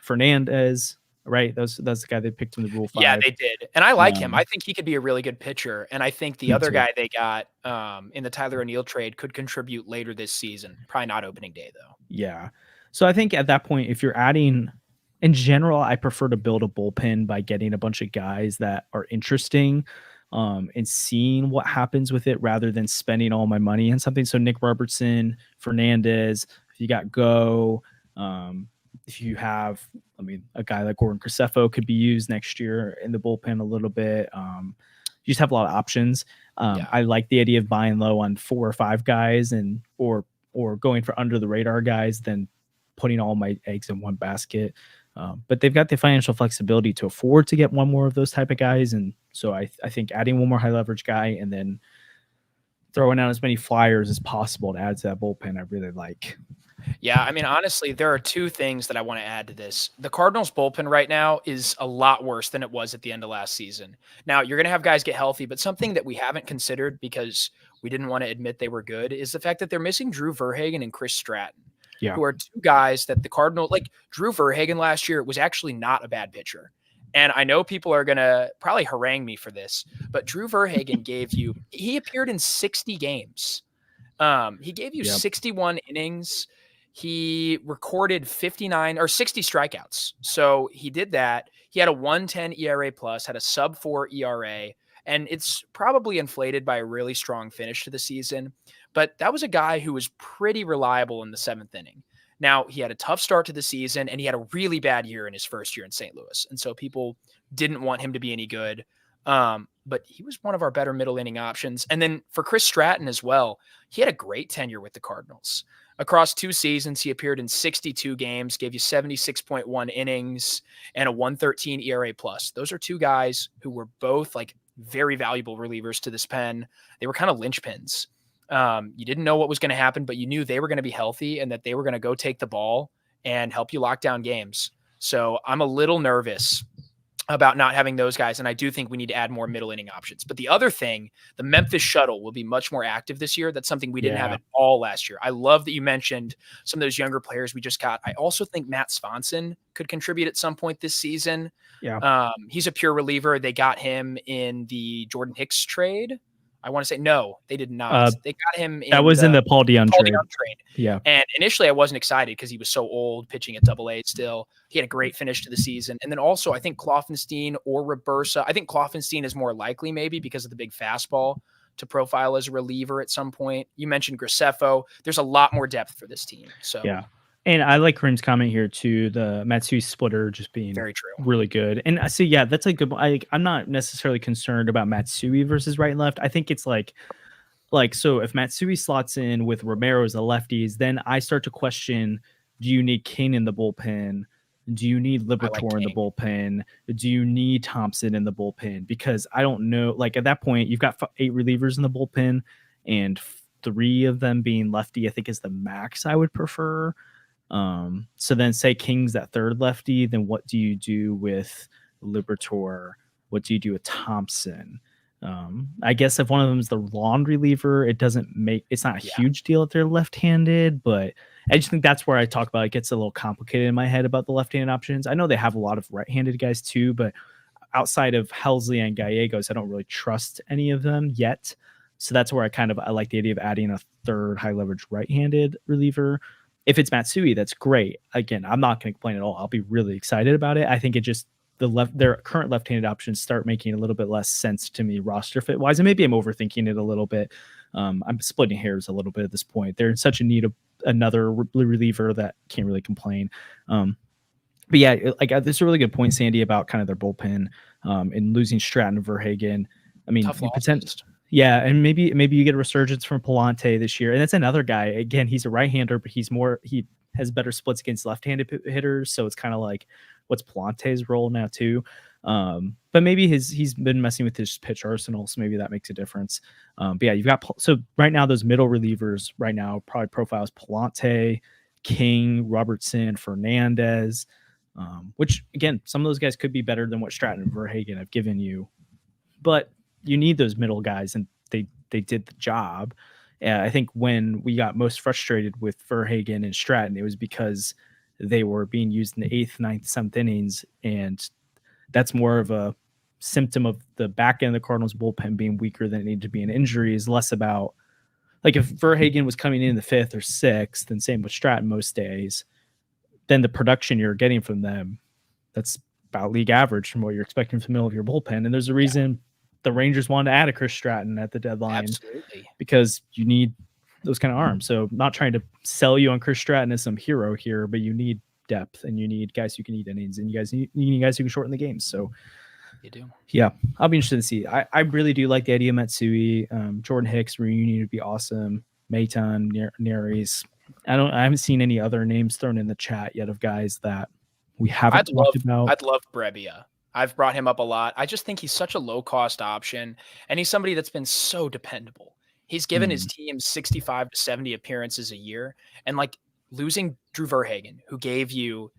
Fernandez, right? That's the guy they picked in the Rule 5. Yeah, they did. And I like him. I think he could be a really good pitcher. And I think the other guy they got in the Tyler O'Neill trade could contribute later this season. Probably not opening day, though. Yeah. So I think at that point, if you're adding, in general, I prefer to build a bullpen by getting a bunch of guys that are interesting and seeing what happens with it, rather than spending all my money on something. So Nick Robertson, Fernandez, if you got if you have, a guy like Gordon Crescefo could be used next year in the bullpen a little bit. You just have a lot of options. I like the idea of buying low on 4 or 5 guys, and or going for under the radar guys than putting all my eggs in one basket. But they've got the financial flexibility to afford to get one more of those type of guys. And so I think adding one more high leverage guy and then throwing out as many flyers as possible to add to that bullpen, I really like. Yeah, I mean, honestly, there are 2 things that I want to add to this. The Cardinals bullpen right now is a lot worse than it was at the end of last season. Now, you're going to have guys get healthy, but something that we haven't considered because we didn't want to admit they were good is the fact that they're missing Drew Verhagen and Chris Stratton. Yeah. Who are 2 guys that the Cardinals, like Drew Verhagen last year, was actually not a bad pitcher. And I know people are going to probably harangue me for this, but Drew Verhagen he appeared in 60 games. He gave you 61 innings. He recorded 59 or 60 strikeouts. So he did that. He had a 1.10 ERA plus, had a sub 4 ERA, and it's probably inflated by a really strong finish to the season. But that was a guy who was pretty reliable in the 7th inning. Now, he had a tough start to the season, and he had a really bad year in his first year in St. Louis. And so people didn't want him to be any good. But he was one of our better middle inning options. And then for Chris Stratton as well, he had a great tenure with the Cardinals. Across 2 seasons, he appeared in 62 games, gave you 76.1 innings and a 113 ERA plus. Those are 2 guys who were both like very valuable relievers to this pen. They were kind of linchpins. You didn't know what was going to happen, but you knew they were going to be healthy and that they were going to go take the ball and help you lock down games. So I'm a little nervous about not having those guys. And I do think we need to add more middle inning options. But the other thing, the Memphis shuttle will be much more active this year. That's something we didn't have at all last year. I love that you mentioned some of those younger players we just got. I also think Matt Swanson could contribute at some point this season. Yeah. He's a pure reliever. They got him in the Jordan Hicks trade. I want to say no, they did not. They got him in that was in the Paul DeJong trade. Yeah. And initially I wasn't excited because he was so old, pitching at AA still. He had a great finish to the season. And then also I think Kloffenstein or Robersa. I think Kloffenstein is more likely maybe because of the big fastball to profile as a reliever at some point. You mentioned Graceffo. There's a lot more depth for this team. So yeah. And I like Kareem's comment here too, the Matsui splitter just being very true, really good. And I see, yeah, that's a good. I'm not necessarily concerned about Matsui versus right and left. I think it's like so if Matsui slots in with Romero as the lefties, then I start to question: do you need King in the bullpen? Do you need Liberatore in the bullpen? Do you need Thompson in the bullpen? Because I don't know. Like at that point, you've got 8 relievers in the bullpen, and 3 of them being lefty, I think is the max I would prefer. So then say King's that third lefty, then what do you do with Liberatore? What do you do with Thompson? I guess if one of them is the lawn reliever, it's not a huge deal if they're left-handed, but I just think that's where I talk about it gets a little complicated in my head about the left-handed options. I know they have a lot of right-handed guys too, but outside of Helsley and Gallegos, I don't really trust any of them yet. So that's where I like the idea of adding a third high leverage right-handed reliever. If it's Matsui, that's great. Again, I'm not going to complain at all. I'll be really excited about it. I think it just their current left-handed options start making a little bit less sense to me roster fit wise, and maybe I'm overthinking it a little bit. I'm splitting hairs a little bit at this point. They're in such a need of another reliever that can't really complain. But yeah, like this is a really good point, Sandy, about kind of their bullpen and losing Stratton and Verhagen. I mean, yeah, and maybe you get a resurgence from Palante this year, and that's another guy. Again, he's a right-hander, but he has better splits against left-handed hitters, so it's kind of like, what's Palante's role now too? But maybe he's been messing with his pitch arsenal, so maybe that makes a difference. But yeah, you've got so right now those middle relievers right now probably profiles Palante, King, Robertson, Fernandez, which again some of those guys could be better than what Stratton and Verhagen have given you, but you need those middle guys, and they did the job. I think when we got most frustrated with Verhagen and Stratton, it was because they were being used in the 8th, 9th, 7th innings, and that's more of a symptom of the back end of the Cardinals bullpen being weaker than it needed to be. An injury is less about, like, if Verhagen was coming in the 5th or 6th, and same with Stratton most days, then the production you're getting from them, that's about league average from what you're expecting from the middle of your bullpen. And there's a reason the Rangers wanted to add a Chris Stratton at the deadline. Absolutely. Because you need those kind of arms. So I'm not trying to sell you on Chris Stratton as some hero here, but you need depth, and you need guys who can eat innings, and you need guys who can shorten the games. So you do. Yeah, I'll be interested to see. I really do like the idea of Matsui. Jordan Hicks reunion would be awesome. Maton, Neris. I haven't seen any other names thrown in the chat yet of guys that we haven't talked about. I'd love Brebbia. I've brought him up a lot. I just think he's such a low-cost option, and he's somebody that's been so dependable. He's given his team 65 to 70 appearances a year, and like losing Drew Verhagen, who gave you,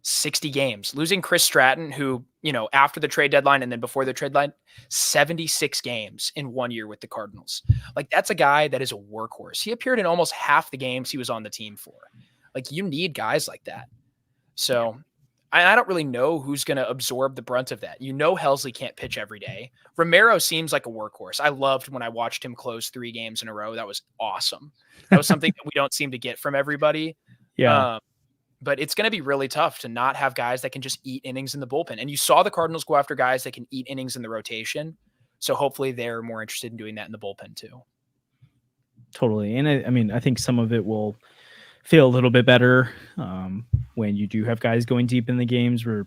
60 games, losing Chris Stratton, who, after the trade deadline and then before the trade line, 76 games in 1 year with the Cardinals. Like, that's a guy that is a workhorse. He appeared in almost half the games he was on the team for. Like, you need guys like that. So I don't really know who's going to absorb the brunt of that. Helsley can't pitch every day. Romero seems like a workhorse. I loved when I watched him close 3 games in a row. That was awesome. That was something that we don't seem to get from everybody. Yeah. But it's going to be really tough to not have guys that can just eat innings in the bullpen. And you saw the Cardinals go after guys that can eat innings in the rotation. So hopefully they're more interested in doing that in the bullpen too. Totally. And I think some of it will feel a little bit better when you do have guys going deep in the games where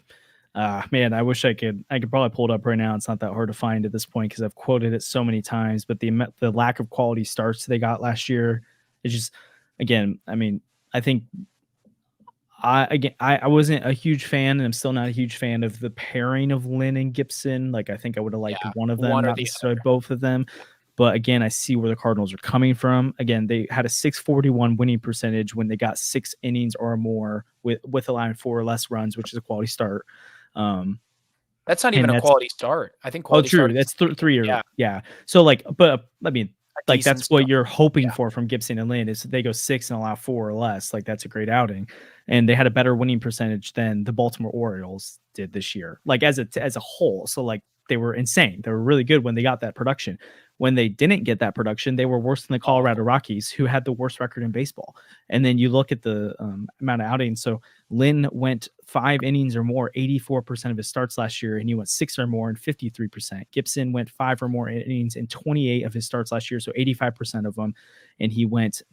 Man, I wish I could probably pull it up right now. It's not that hard to find at this point because I've quoted it so many times. But the lack of quality starts they got last year is just, again, I mean, I think I wasn't a huge fan, and I'm still not a huge fan of the pairing of Lynn and Gibson. Like, I think I would have liked one of them, one or not the necessarily other. both of them. But again, I see where the Cardinals are coming from. Again, they had a 641 winning percentage when they got 6 innings or more with allowing 4 or less runs, which is a quality start. That's not even a quality start. I think Oh, quality true. start That's is 3 or yeah, yeah. So like, but I mean, a like decent that's what start. you're hoping Yeah. for from Gibson and Lynn is they go 6 and allow 4 or less. Like that's a great outing, and they had a better winning percentage than the Baltimore Orioles did this year, like as a whole. So like they were insane. They were really good when they got that production. When they didn't get that production, they were worse than the Colorado Rockies, who had the worst record in baseball. And then you look at the amount of outings. So Lynn went 5 innings or more, 84% of his starts last year, and he went 6 or more and 53%. Gibson went 5 or more innings in 28 of his starts last year, so 85% of them, and he went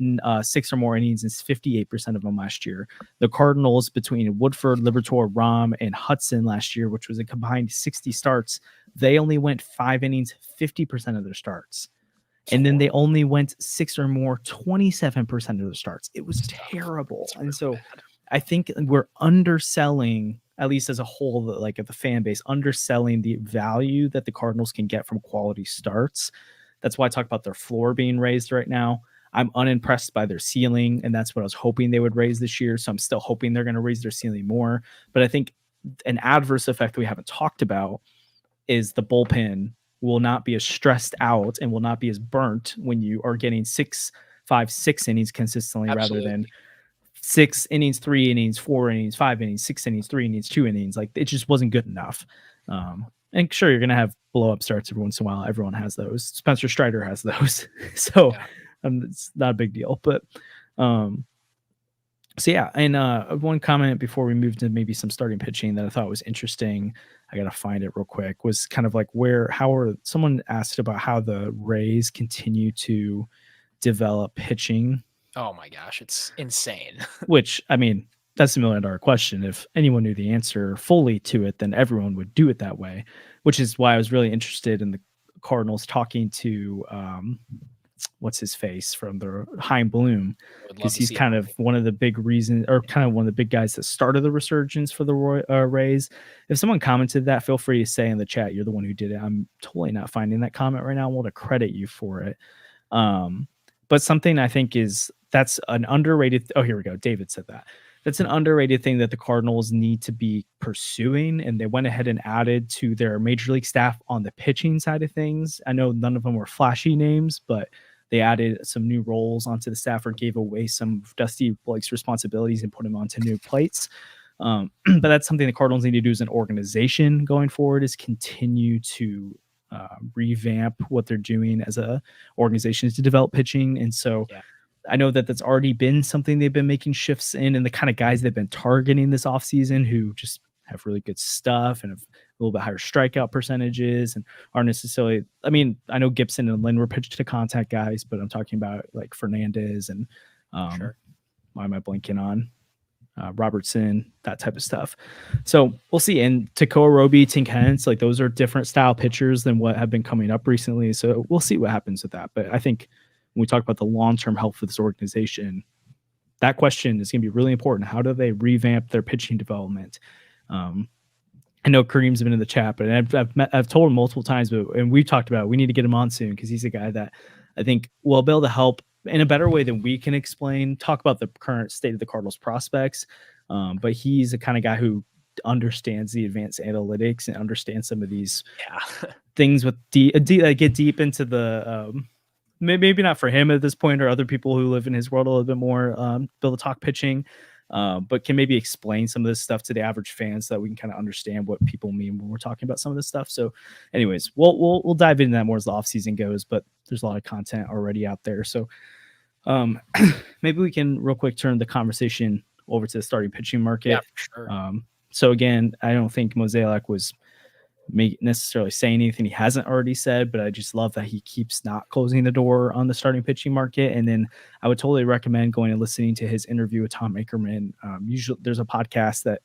6 or more innings in 58% of them last year. The Cardinals, between Woodford, Liberatore, Rom, and Hudson last year, which was a combined 60 starts, they only went 5 innings, 50% of their starts. And then they only went 6 or more, 27% of the starts. It was terrible. And so I think we're underselling, at least as a whole, like of the fan base, underselling the value that the Cardinals can get from quality starts. That's why I talk about their floor being raised right now. I'm unimpressed by their ceiling, and that's what I was hoping they would raise this year. So I'm still hoping they're going to raise their ceiling more. But I think an adverse effect that we haven't talked about is the bullpen will not be as stressed out and will not be as burnt when you are getting 6 innings consistently. Absolutely. Rather than 6 innings, 3 innings, 4 innings, 5 innings, 6 innings, 3 innings, 2 innings. Like it just wasn't good enough. And sure, you're going to have blow up starts every once in a while. Everyone has those. Spencer Strider has those. So it's not a big deal. But so yeah, and one comment before we move to maybe some starting pitching that I thought was interesting, I gotta find it real quick, was kind of like someone asked about how the Rays continue to develop pitching. Oh my gosh, it's insane. Which, I mean, that's a $1 million question. If anyone knew the answer fully to it, then everyone would do it that way, which is why I was really interested in the Cardinals talking to what's his face from the Chaim Bloom, because he's kind of one of the big reasons, or kind of one of the big guys that started the resurgence for the Rays. If someone commented that, feel free to say in the chat you're the one who did it. I'm totally not finding that comment right now. I want to credit you for it. But something I think that's an underrated. Oh, here we go. David said that. That's an underrated thing that the Cardinals need to be pursuing, and they went ahead and added to their major league staff on the pitching side of things. I know none of them were flashy names, but they added some new roles onto the staff or gave away some of Dusty Blake's responsibilities and put him onto new plates. But that's something the Cardinals need to do as an organization going forward, is continue to revamp what they're doing as a organization to develop pitching. And so I know that that's already been something they've been making shifts in, and the kind of guys they've been targeting this offseason who just have really good stuff and have a little bit higher strikeout percentages and aren't necessarily, I mean, I know Gibson and Lynn were pitched to contact guys, but I'm talking about like Fernandez and why am I blanking on Robertson, that type of stuff. So we'll see. And Tekoa Roby, Tink Hence, like those are different style pitchers than what have been coming up recently. So we'll see what happens with that. But I think when we talk about the long-term health of this organization, that question is going to be really important. How do they revamp their pitching development? I know Kareem's been in the chat, but I've told him multiple times, and we've talked about it, we need to get him on soon because he's a guy that I think will be able to help in a better way than we can explain, talk about the current state of the Cardinals prospects. But he's the kind of guy who understands the advanced analytics and understands some of these things with get deep into the maybe not for him at this point or other people who live in his world a little bit more, be able to talk pitching, but can maybe explain some of this stuff to the average fan so that we can kind of understand what people mean when we're talking about some of this stuff. So anyways, we'll dive into that more as the offseason goes, but there's a lot of content already out there. So maybe we can real quick turn the conversation over to the starting pitching market. Yeah, for sure. So again, I don't think Mozeliak was necessarily say anything he hasn't already said, but I just love that he keeps not closing the door on the starting pitching market. And then I would totally recommend going and listening to his interview with Tom Ackerman. Usually there's a podcast that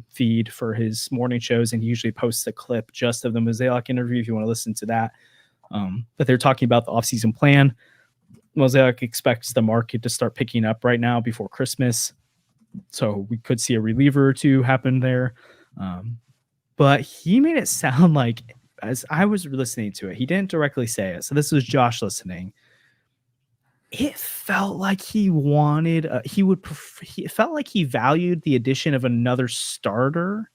feed for his morning shows, and he usually posts a clip just of the Mosaic interview if you want to listen to that. But they're talking about the offseason plan. Mosaic expects the market to start picking up right now before Christmas. So we could see a reliever or two happen there. But he made it sound like, as I was listening to it, he didn't directly say it. So this was Josh listening. It felt like he wanted, it felt like he valued the addition of another starter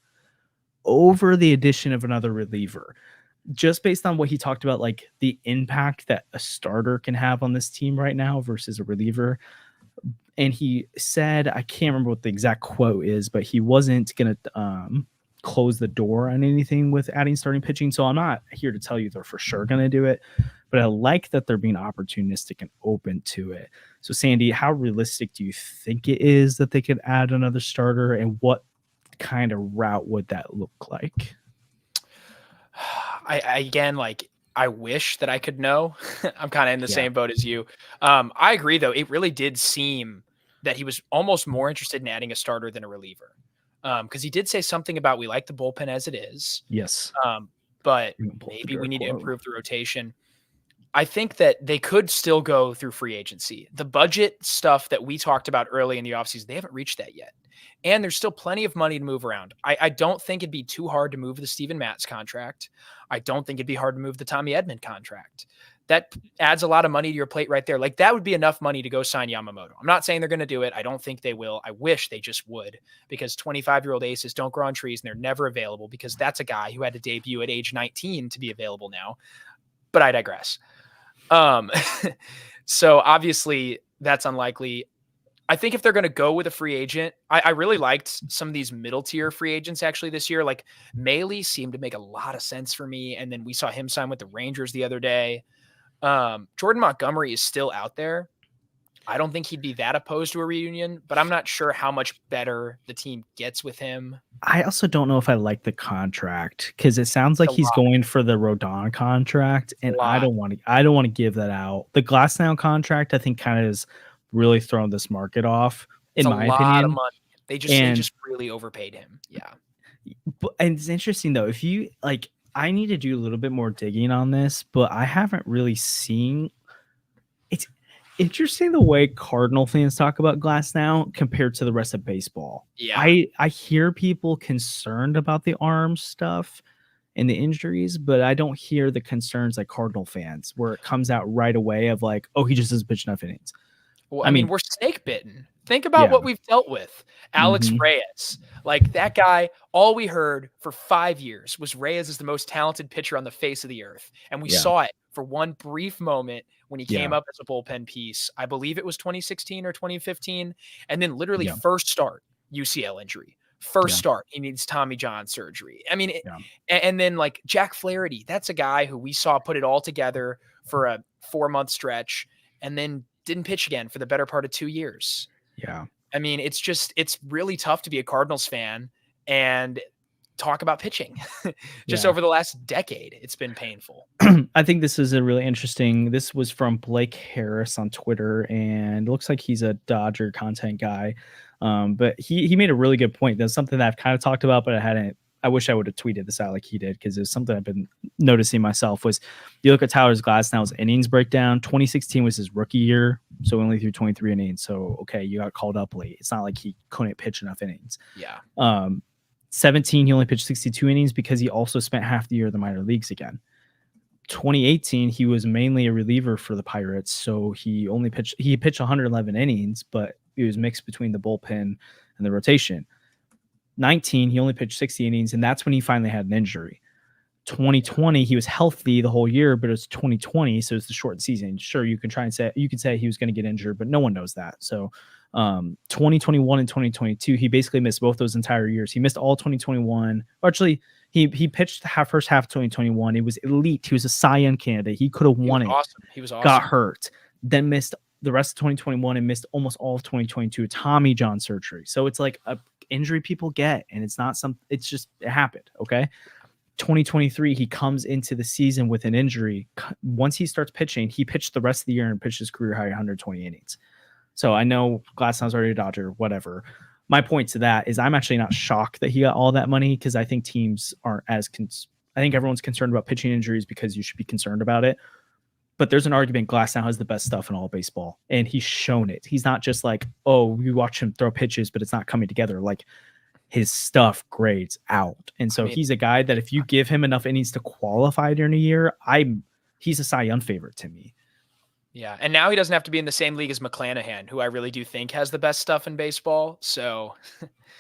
over the addition of another reliever, just based on what he talked about, like the impact that a starter can have on this team right now versus a reliever. And he said, I can't remember what the exact quote is, but he wasn't going to close the door on anything with adding starting pitching. So I'm not here to tell you they're for sure going to do it, but I like that they're being opportunistic and open to it. So Sandy, how realistic do you think it is that they could add another starter, and what kind of route would that look like? I wish that I could know. I'm kind of in the same boat as you. I agree, though. It really did seem that he was almost more interested in adding a starter than a reliever. Because he did say something about, we like the bullpen as it is. Yes. But maybe we need to improve the rotation. I think that they could still go through free agency. The budget stuff that we talked about early in the offseason, they haven't reached that yet. And there's still plenty of money to move around. I don't think it'd be too hard to move the Steven Matz contract. I don't think it'd be hard to move the Tommy Edman contract. That adds a lot of money to your plate right there. Like, that would be enough money to go sign Yamamoto. I'm not saying they're going to do it. I don't think they will. I wish they just would, because 25-year-old aces don't grow on trees, and they're never available, because that's a guy who had to debut at age 19 to be available now. But I digress. So obviously that's unlikely. I think if they're going to go with a free agent, I really liked some of these middle tier free agents actually this year. Like, Maley seemed to make a lot of sense for me. And then we saw him sign with the Rangers the other day. Jordan Montgomery is still out there. I don't think he'd be that opposed to a reunion, but I'm not sure how much better the team gets with him. I also don't know if I like the contract, because it sounds like he's going for the Rodon contract, and I don't want to give that out. The Glasnow contract, I think, kind of has really thrown this market off, in my opinion. A lot of money. They just really overpaid him. Yeah. And it's interesting though, if you like, I need to do a little bit more digging on this, but I haven't really seen. It's interesting the way Cardinal fans talk about Glasnow compared to the rest of baseball. Yeah. I hear people concerned about the arm stuff and the injuries, but I don't hear the concerns like Cardinal fans, where it comes out right away of like, oh, he just doesn't pitch enough innings. Well, I mean, we're snake bitten. Think about what we've dealt with. Alex Reyes, like that guy, all we heard for 5 years was Reyes is the most talented pitcher on the face of the earth. And we saw it for one brief moment when he came up as a bullpen piece. I believe it was 2016 or 2015. And then literally first start, UCL injury. First start, he needs Tommy John surgery. I mean, and then like Jack Flaherty, that's a guy who we saw put it all together for a 4-month stretch and then didn't pitch again for the better part of 2 years. Yeah. I mean, it's really tough to be a Cardinals fan and talk about pitching. Over the last decade, it's been painful. I think this is a really interesting. This was from Blake Harris on Twitter, and it looks like he's a Dodger content guy. But he made a really good point. That's something that I've kind of talked about, but I wish I would have tweeted this out like he did, because it was something I've been noticing myself. Was you look at Tyler Glasnow's innings breakdown, 2016 was his rookie year, so only threw 23 innings. So, okay, you got called up late. It's not like he couldn't pitch enough innings. Yeah. 17, he only pitched 62 innings because he also spent half the year in the minor leagues again. 2018, he was mainly a reliever for the Pirates, so he pitched 111 innings, but it was mixed between the bullpen and the rotation. 19, he only pitched 60 innings, and that's when he finally had an injury. 2020, he was healthy the whole year, but it's 2020, so it's the short season. Sure, you can say he was going to get injured, but no one knows that. So 2021 and 2022, he basically missed both those entire years. He missed all 2021. Actually, he pitched the first half of 2021. It was elite. He was a Cy Young candidate. He could have won it. Awesome. He was awesome. Got hurt, then missed the rest of 2021 and missed almost all of 2022 Tommy John surgery. So it's like a injury people get, and it's not it happened. Okay. 2023, he comes into the season with an injury. Once he starts pitching, he pitched the rest of the year and pitched his career high 120 innings. So I know Glasnow's already a Dodger, whatever. My point to that is I'm actually not shocked that he got all that money because I think teams aren't as I think everyone's concerned about pitching injuries because you should be concerned about it. But there's an argument Glasnow has the best stuff in all of baseball, and he's shown it. He's not just like, oh, we watch him throw pitches, but it's not coming together. Like, his stuff grades out. And so he's a guy that if you give him enough innings to qualify during a year, he's a Cy Young favorite to me. Yeah. And now he doesn't have to be in the same league as McClanahan, who I really do think has the best stuff in baseball. So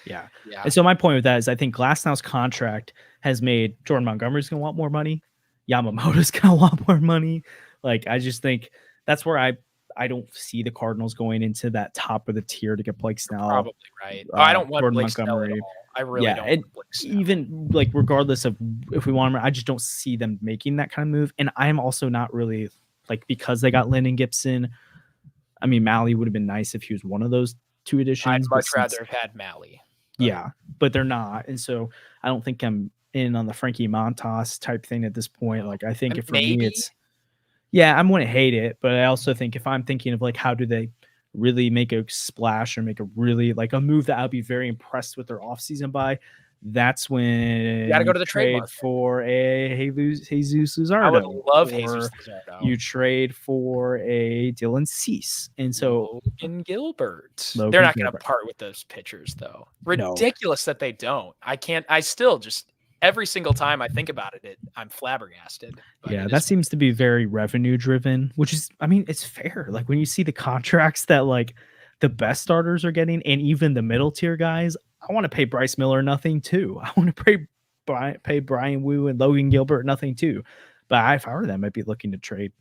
yeah. And so my point with that is I think Glasnow's contract has made Jordan Montgomery's going to want more money. Yamamoto's going to want more money. Like, I just think that's where I don't see the Cardinals going into that top of the tier to get Blake Snell. Probably right. I don't want Blake Snell at all. I really don't want Blake Snell. Even like regardless of if we want him, I just don't see them making that kind of move. And I'm also not really like, because they got Lynn and Gibson. I mean, Malley would have been nice if he was one of those two additions. I'd much rather have had Malley. Yeah, but they're not. And so I don't think I'm in on the Frankie Montas type thing at this point. Like, I think for me, it's, yeah, I'm going to hate it, but I also think if I'm thinking of like, how do they really make a splash or make a really like a move that I'll be very impressed with their offseason by, that's when you got to go to the trade market for a Jesus Luzardo. I would love Jesus Luzardo. You trade for a Dylan Cease. And so Logan Gilbert. They're not going to part with those pitchers though. Ridiculous that they don't. I still just, every single time I think about it, I'm flabbergasted. Yeah, that seems to be very revenue driven, which is, I mean, it's fair. Like when you see the contracts that like the best starters are getting and even the middle tier guys, I want to pay Bryce Miller nothing too. I want to pay Brian Wu and Logan Gilbert nothing too. But if I were them, I'd be looking to trade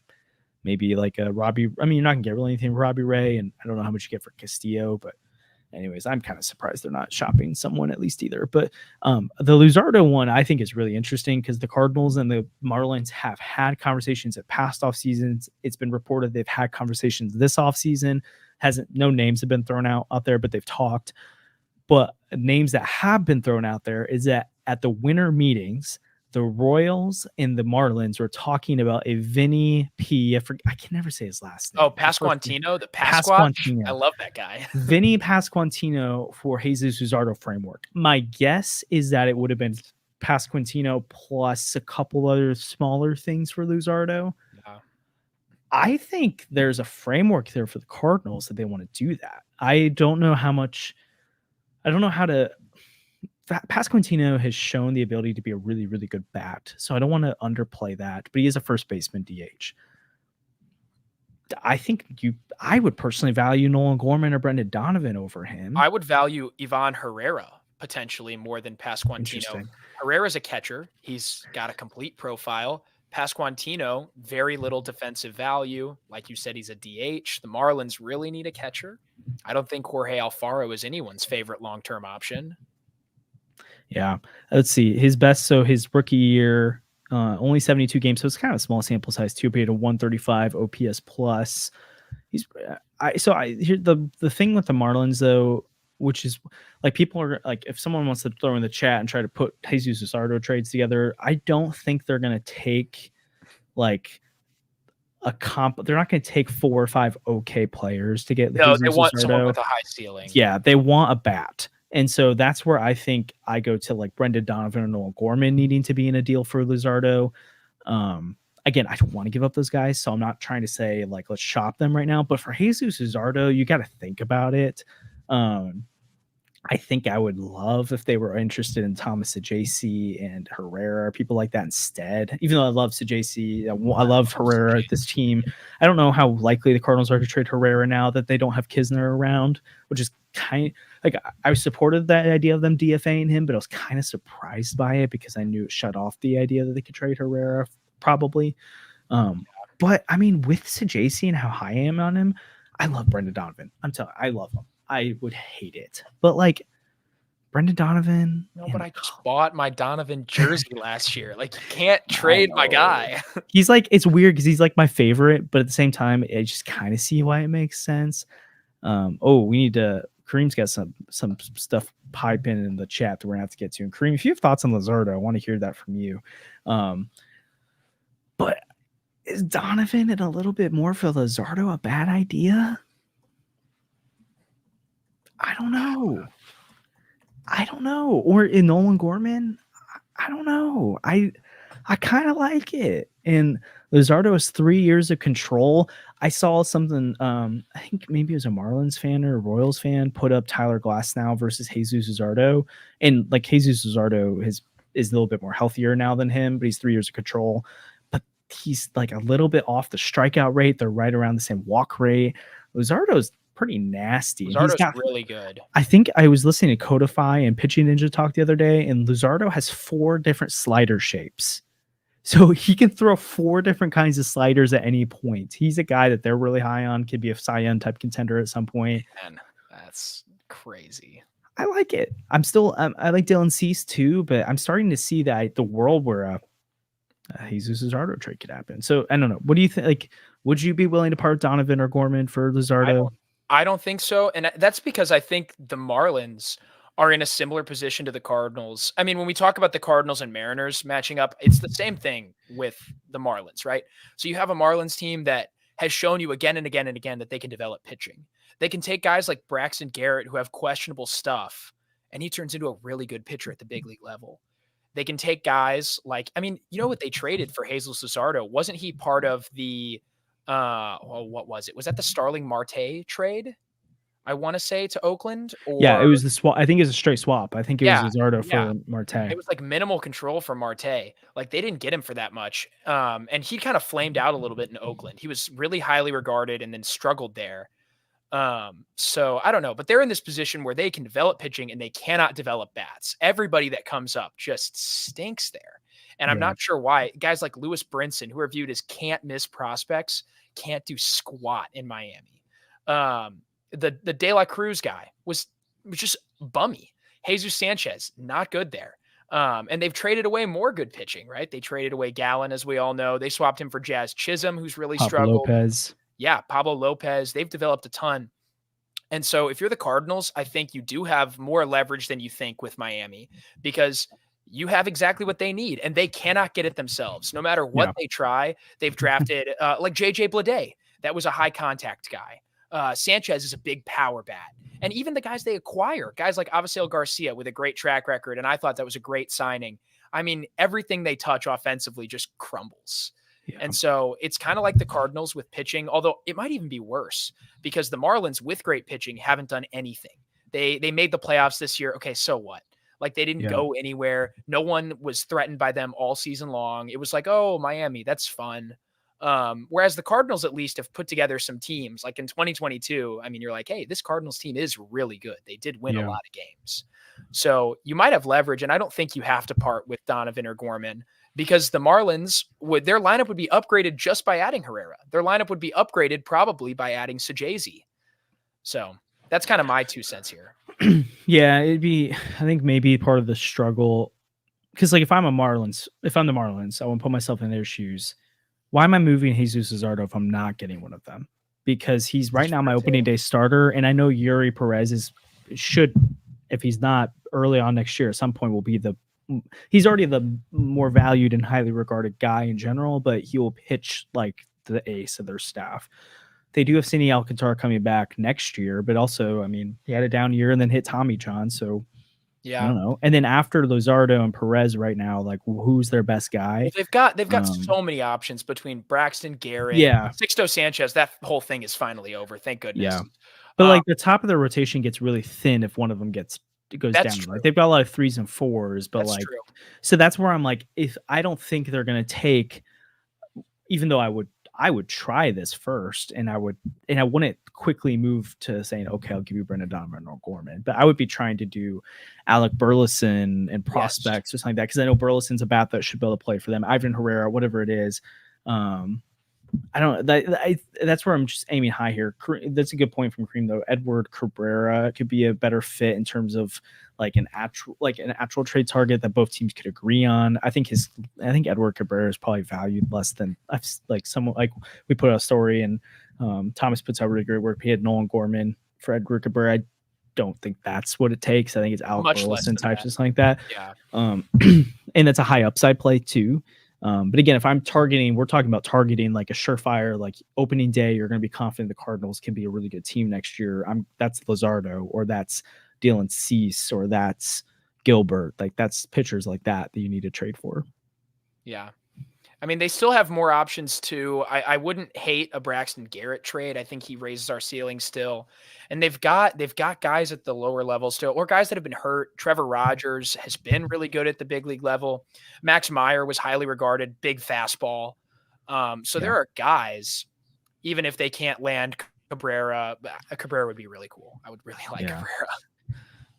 maybe like a Robbie. I mean, you're not going to get really anything for Robbie Ray, and I don't know how much you get for Castillo, but anyways, I'm kind of surprised they're not shopping someone at least either. But the Luzardo one I think is really interesting because the Cardinals and the Marlins have had conversations at past off seasons. It's been reported they've had conversations this off season. No names have been thrown out there, but they've talked. But names that have been thrown out there is that at the winter meetings, the Royals and the Marlins were talking about a Vinny P. I can never say his last name. Oh, Pasquantino, the Pasquantino. I love that guy. Vinny Pasquantino for Jesus Luzardo framework. My guess is that it would have been Pasquantino plus a couple other smaller things for Luzardo. Yeah. I think there's a framework there for the Cardinals that they want to do that. I don't know how to. Pasquantino has shown the ability to be a really, really good bat, so I don't want to underplay that. But he is a first baseman DH. I think I would personally value Nolan Gorman or Brendan Donovan over him. I would value Ivan Herrera potentially more than Pasquantino. Herrera's a catcher. He's got a complete profile. Pasquantino, very little defensive value. Like you said, he's a DH. The Marlins really need a catcher. I don't think Jorge Alfaro is anyone's favorite long-term option. Yeah. Let's see. His best, so his rookie year, only 72 games. So it's kind of a small sample size too, but he had a 135 OPS plus. Here the thing with the Marlins though, which is like people are like, if someone wants to throw in the chat and try to put Jesus Luzardo trades together, I don't think they're going to take like a comp. They're not going to take 4 or 5 okay players to get. No, they want someone with a high ceiling. Yeah, they want a bat. And so that's where I think I go to like Brendan Donovan and Noel Gorman needing to be in a deal for Luzardo. Again, I don't want to give up those guys, so I'm not trying to say like let's shop them right now. But for Jesus Luzardo, you got to think about it. I think I would love if they were interested in Thomas Sajaci and Herrera, people like that instead. Even though I love Sajaci, I love Herrera at this team. I don't know how likely the Cardinals are to trade Herrera now that they don't have Kisner around, which is kind of like I supported that idea of them DFAing him, but I was kind of surprised by it because I knew it shut off the idea that they could trade Herrera probably. But I mean, with Sajaci and how high I am on him, I love Brendan Donovan. I love him. I would hate it, but like Brendan Donovan. No, but I just bought my Donovan jersey last year. Like you can't trade my guy. He's like, it's weird because he's like my favorite, but at the same time, I just kind of see why it makes sense. We need to. Kareem's got some stuff pipe in the chat that we're gonna have to get to. And Kareem, if you have thoughts on Luzardo, I want to hear that from you. But is Donovan and a little bit more for Luzardo a bad idea? I don't know. Or in Nolan Gorman, I don't know. I kind of like it. And Luzardo has 3 years of control. I saw something, I think maybe it was a Marlins fan or a Royals fan, put up Tyler Glasnow versus Jesus Luzardo. And like Jesus Luzardo is a little bit more healthier now than him, but he's 3 years of control. But he's like a little bit off the strikeout rate. They're right around the same walk rate. Luzardo's pretty nasty. Luzardo's really good. I think I was listening to Codify and Pitching Ninja talk the other day, and Luzardo has 4 different slider shapes. So he can throw 4 different kinds of sliders at any point. He's a guy that they're really high on, could be a Cy Young type contender at some point. Man, that's crazy. I like it. I like Dylan Cease too, but I'm starting to see that the world where a Jesus Luzardo trade could happen. So I don't know. What do you think? Like, would you be willing to part Donovan or Gorman for Luzardo? I don't think so. And that's because I think the Marlins are in a similar position to the Cardinals. I mean, when we talk about the Cardinals and Mariners matching up, it's the same thing with the Marlins, right? So you have a Marlins team that has shown you again and again and again that they can develop pitching. They can take guys like Braxton Garrett who have questionable stuff, and he turns into a really good pitcher at the big league level. They can take guys like, I mean, you know what they traded for Jesus Luzardo? Wasn't he part of the what was it? Was that the Starling Marte trade? I want to say to Oakland. Yeah, it was the swap. I think it was a straight swap. I think it was Luzardo for Marte. It was like minimal control for Marte. Like they didn't get him for that much. And he kind of flamed out a little bit in Oakland. He was really highly regarded and then struggled there. So I don't know, but they're in this position where they can develop pitching and they cannot develop bats. Everybody that comes up just stinks there. And I'm not sure why guys like Lewis Brinson, who are viewed as can't miss prospects, can't do squat in Miami. The De La Cruz guy was just bummy. Jesus Sanchez, not good there. And they've traded away more good pitching, right? They traded away Gallen, as we all know. They swapped him for Jazz Chisholm, who's really struggled. Lopez. Yeah, Pablo Lopez. They've developed a ton. And so if you're the Cardinals, I think you do have more leverage than you think with Miami because you have exactly what they need, and they cannot get it themselves. No matter what they try, they've drafted like JJ Bleday. That was a high contact guy. Sanchez is a big power bat. And even the guys they acquire, guys like Avisail Garcia with a great track record, and I thought that was a great signing. I mean, everything they touch offensively just crumbles. Yeah. And so it's kind of like the Cardinals with pitching, although it might even be worse because the Marlins with great pitching haven't done anything. They made the playoffs this year. Okay, so what? Like they didn't go anywhere. No one was threatened by them all season long. It was like, oh, Miami, that's fun. Whereas the Cardinals at least have put together some teams like in 2022. I mean, you're like, hey, this Cardinals team is really good. They did win a lot of games. So you might have leverage. And I don't think you have to part with Donovan or Gorman because the Marlins their lineup would be upgraded just by adding Herrera. Their lineup would be upgraded probably by adding Sajazi. So that's kind of my 2 cents here. Yeah, it'd be, I think maybe part of the struggle. Cause like if I'm the Marlins, I want to put myself in their shoes. Why am I moving Jesus Luzardo if I'm not getting one of them? Because he's right now my opening day starter. And I know Yuri Perez should, if he's not early on next year, at some point will be he's already the more valued and highly regarded guy in general, but he will pitch like the ace of their staff. They do have Cindy Alcantara coming back next year, but also, I mean, he had a down year and then hit Tommy John. So yeah, I don't know. And then after Luzardo and Perez right now, like who's their best guy? Well, they've got so many options between Braxton Garrett, Sixto Sanchez. That whole thing is finally over. Thank goodness. Yeah. But like the top of the rotation gets really thin if one of them goes down. True. Like they've got a lot of 3s and 4s, but that's true. So that's where I'm like, if I don't think they're going to take, even though I would try this first and I wouldn't quickly move to saying, okay, I'll give you Brendan Donovan or Gorman, but I would be trying to do Alec Burleson and prospects or something like that. Cause I know Burleson's a bat that should be able to play for them. Ivan Herrera, whatever it is. That's where I'm just aiming high here. That's a good point from Cream though. Edward Cabrera could be a better fit in terms of like an actual trade target that both teams could agree on. I think Edward Cabrera is probably valued less than like someone like we put out a story and Thomas puts out really great work. He had Nolan Gorman for Edward Cabrera. don't think that's what it takes. I think it's Alec Much less Burleson than types, that. just like that. Yeah. And that's a high upside play too. But again, if I'm targeting, we're talking about targeting like a surefire, like opening day, you're going to be confident the Cardinals can be a really good team next year. That's Lazardo, or that's Dylan Cease, or that's Gilbert. Like that's pitchers like that you need to trade for. Yeah. I mean, they still have more options too. I wouldn't hate a Braxton Garrett trade. I think he raises our ceiling still. And they've got guys at the lower level still, or guys that have been hurt. Trevor Rogers has been really good at the big league level. Max Meyer was highly regarded, big fastball. So there are guys, even if they can't land Cabrera would be really cool. I would really like Cabrera.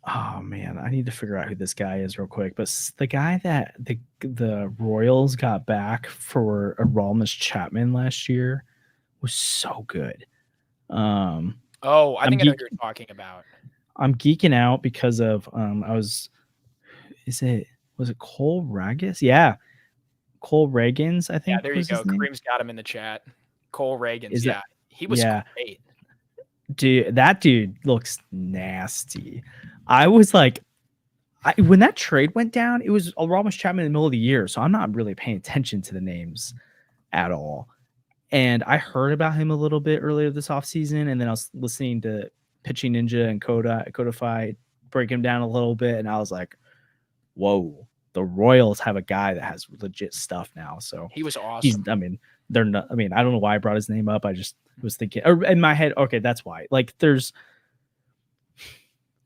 Oh man, I need to figure out who this guy is real quick. But the guy that the Royals got back for Aroldis Chapman last year was so good. I think I know who you're talking about. I'm geeking out because of was it Cole Ragus? Yeah. Cole Reagans, I think. Yeah, there you go. Kareem's got him in the chat. Cole Reagans. He was great. Dude, that dude looks nasty. I was like, when that trade went down, it was Aroldis Chapman in the middle of the year, so I'm not really paying attention to the names at all. And I heard about him a little bit earlier this offseason, and then I was listening to Pitching Ninja and Codify break him down a little bit, and I was like, whoa, the Royals have a guy that has legit stuff now. So he was awesome. They're not. I don't know why I brought his name up. I just was thinking, or in my head, okay, that's why. Like,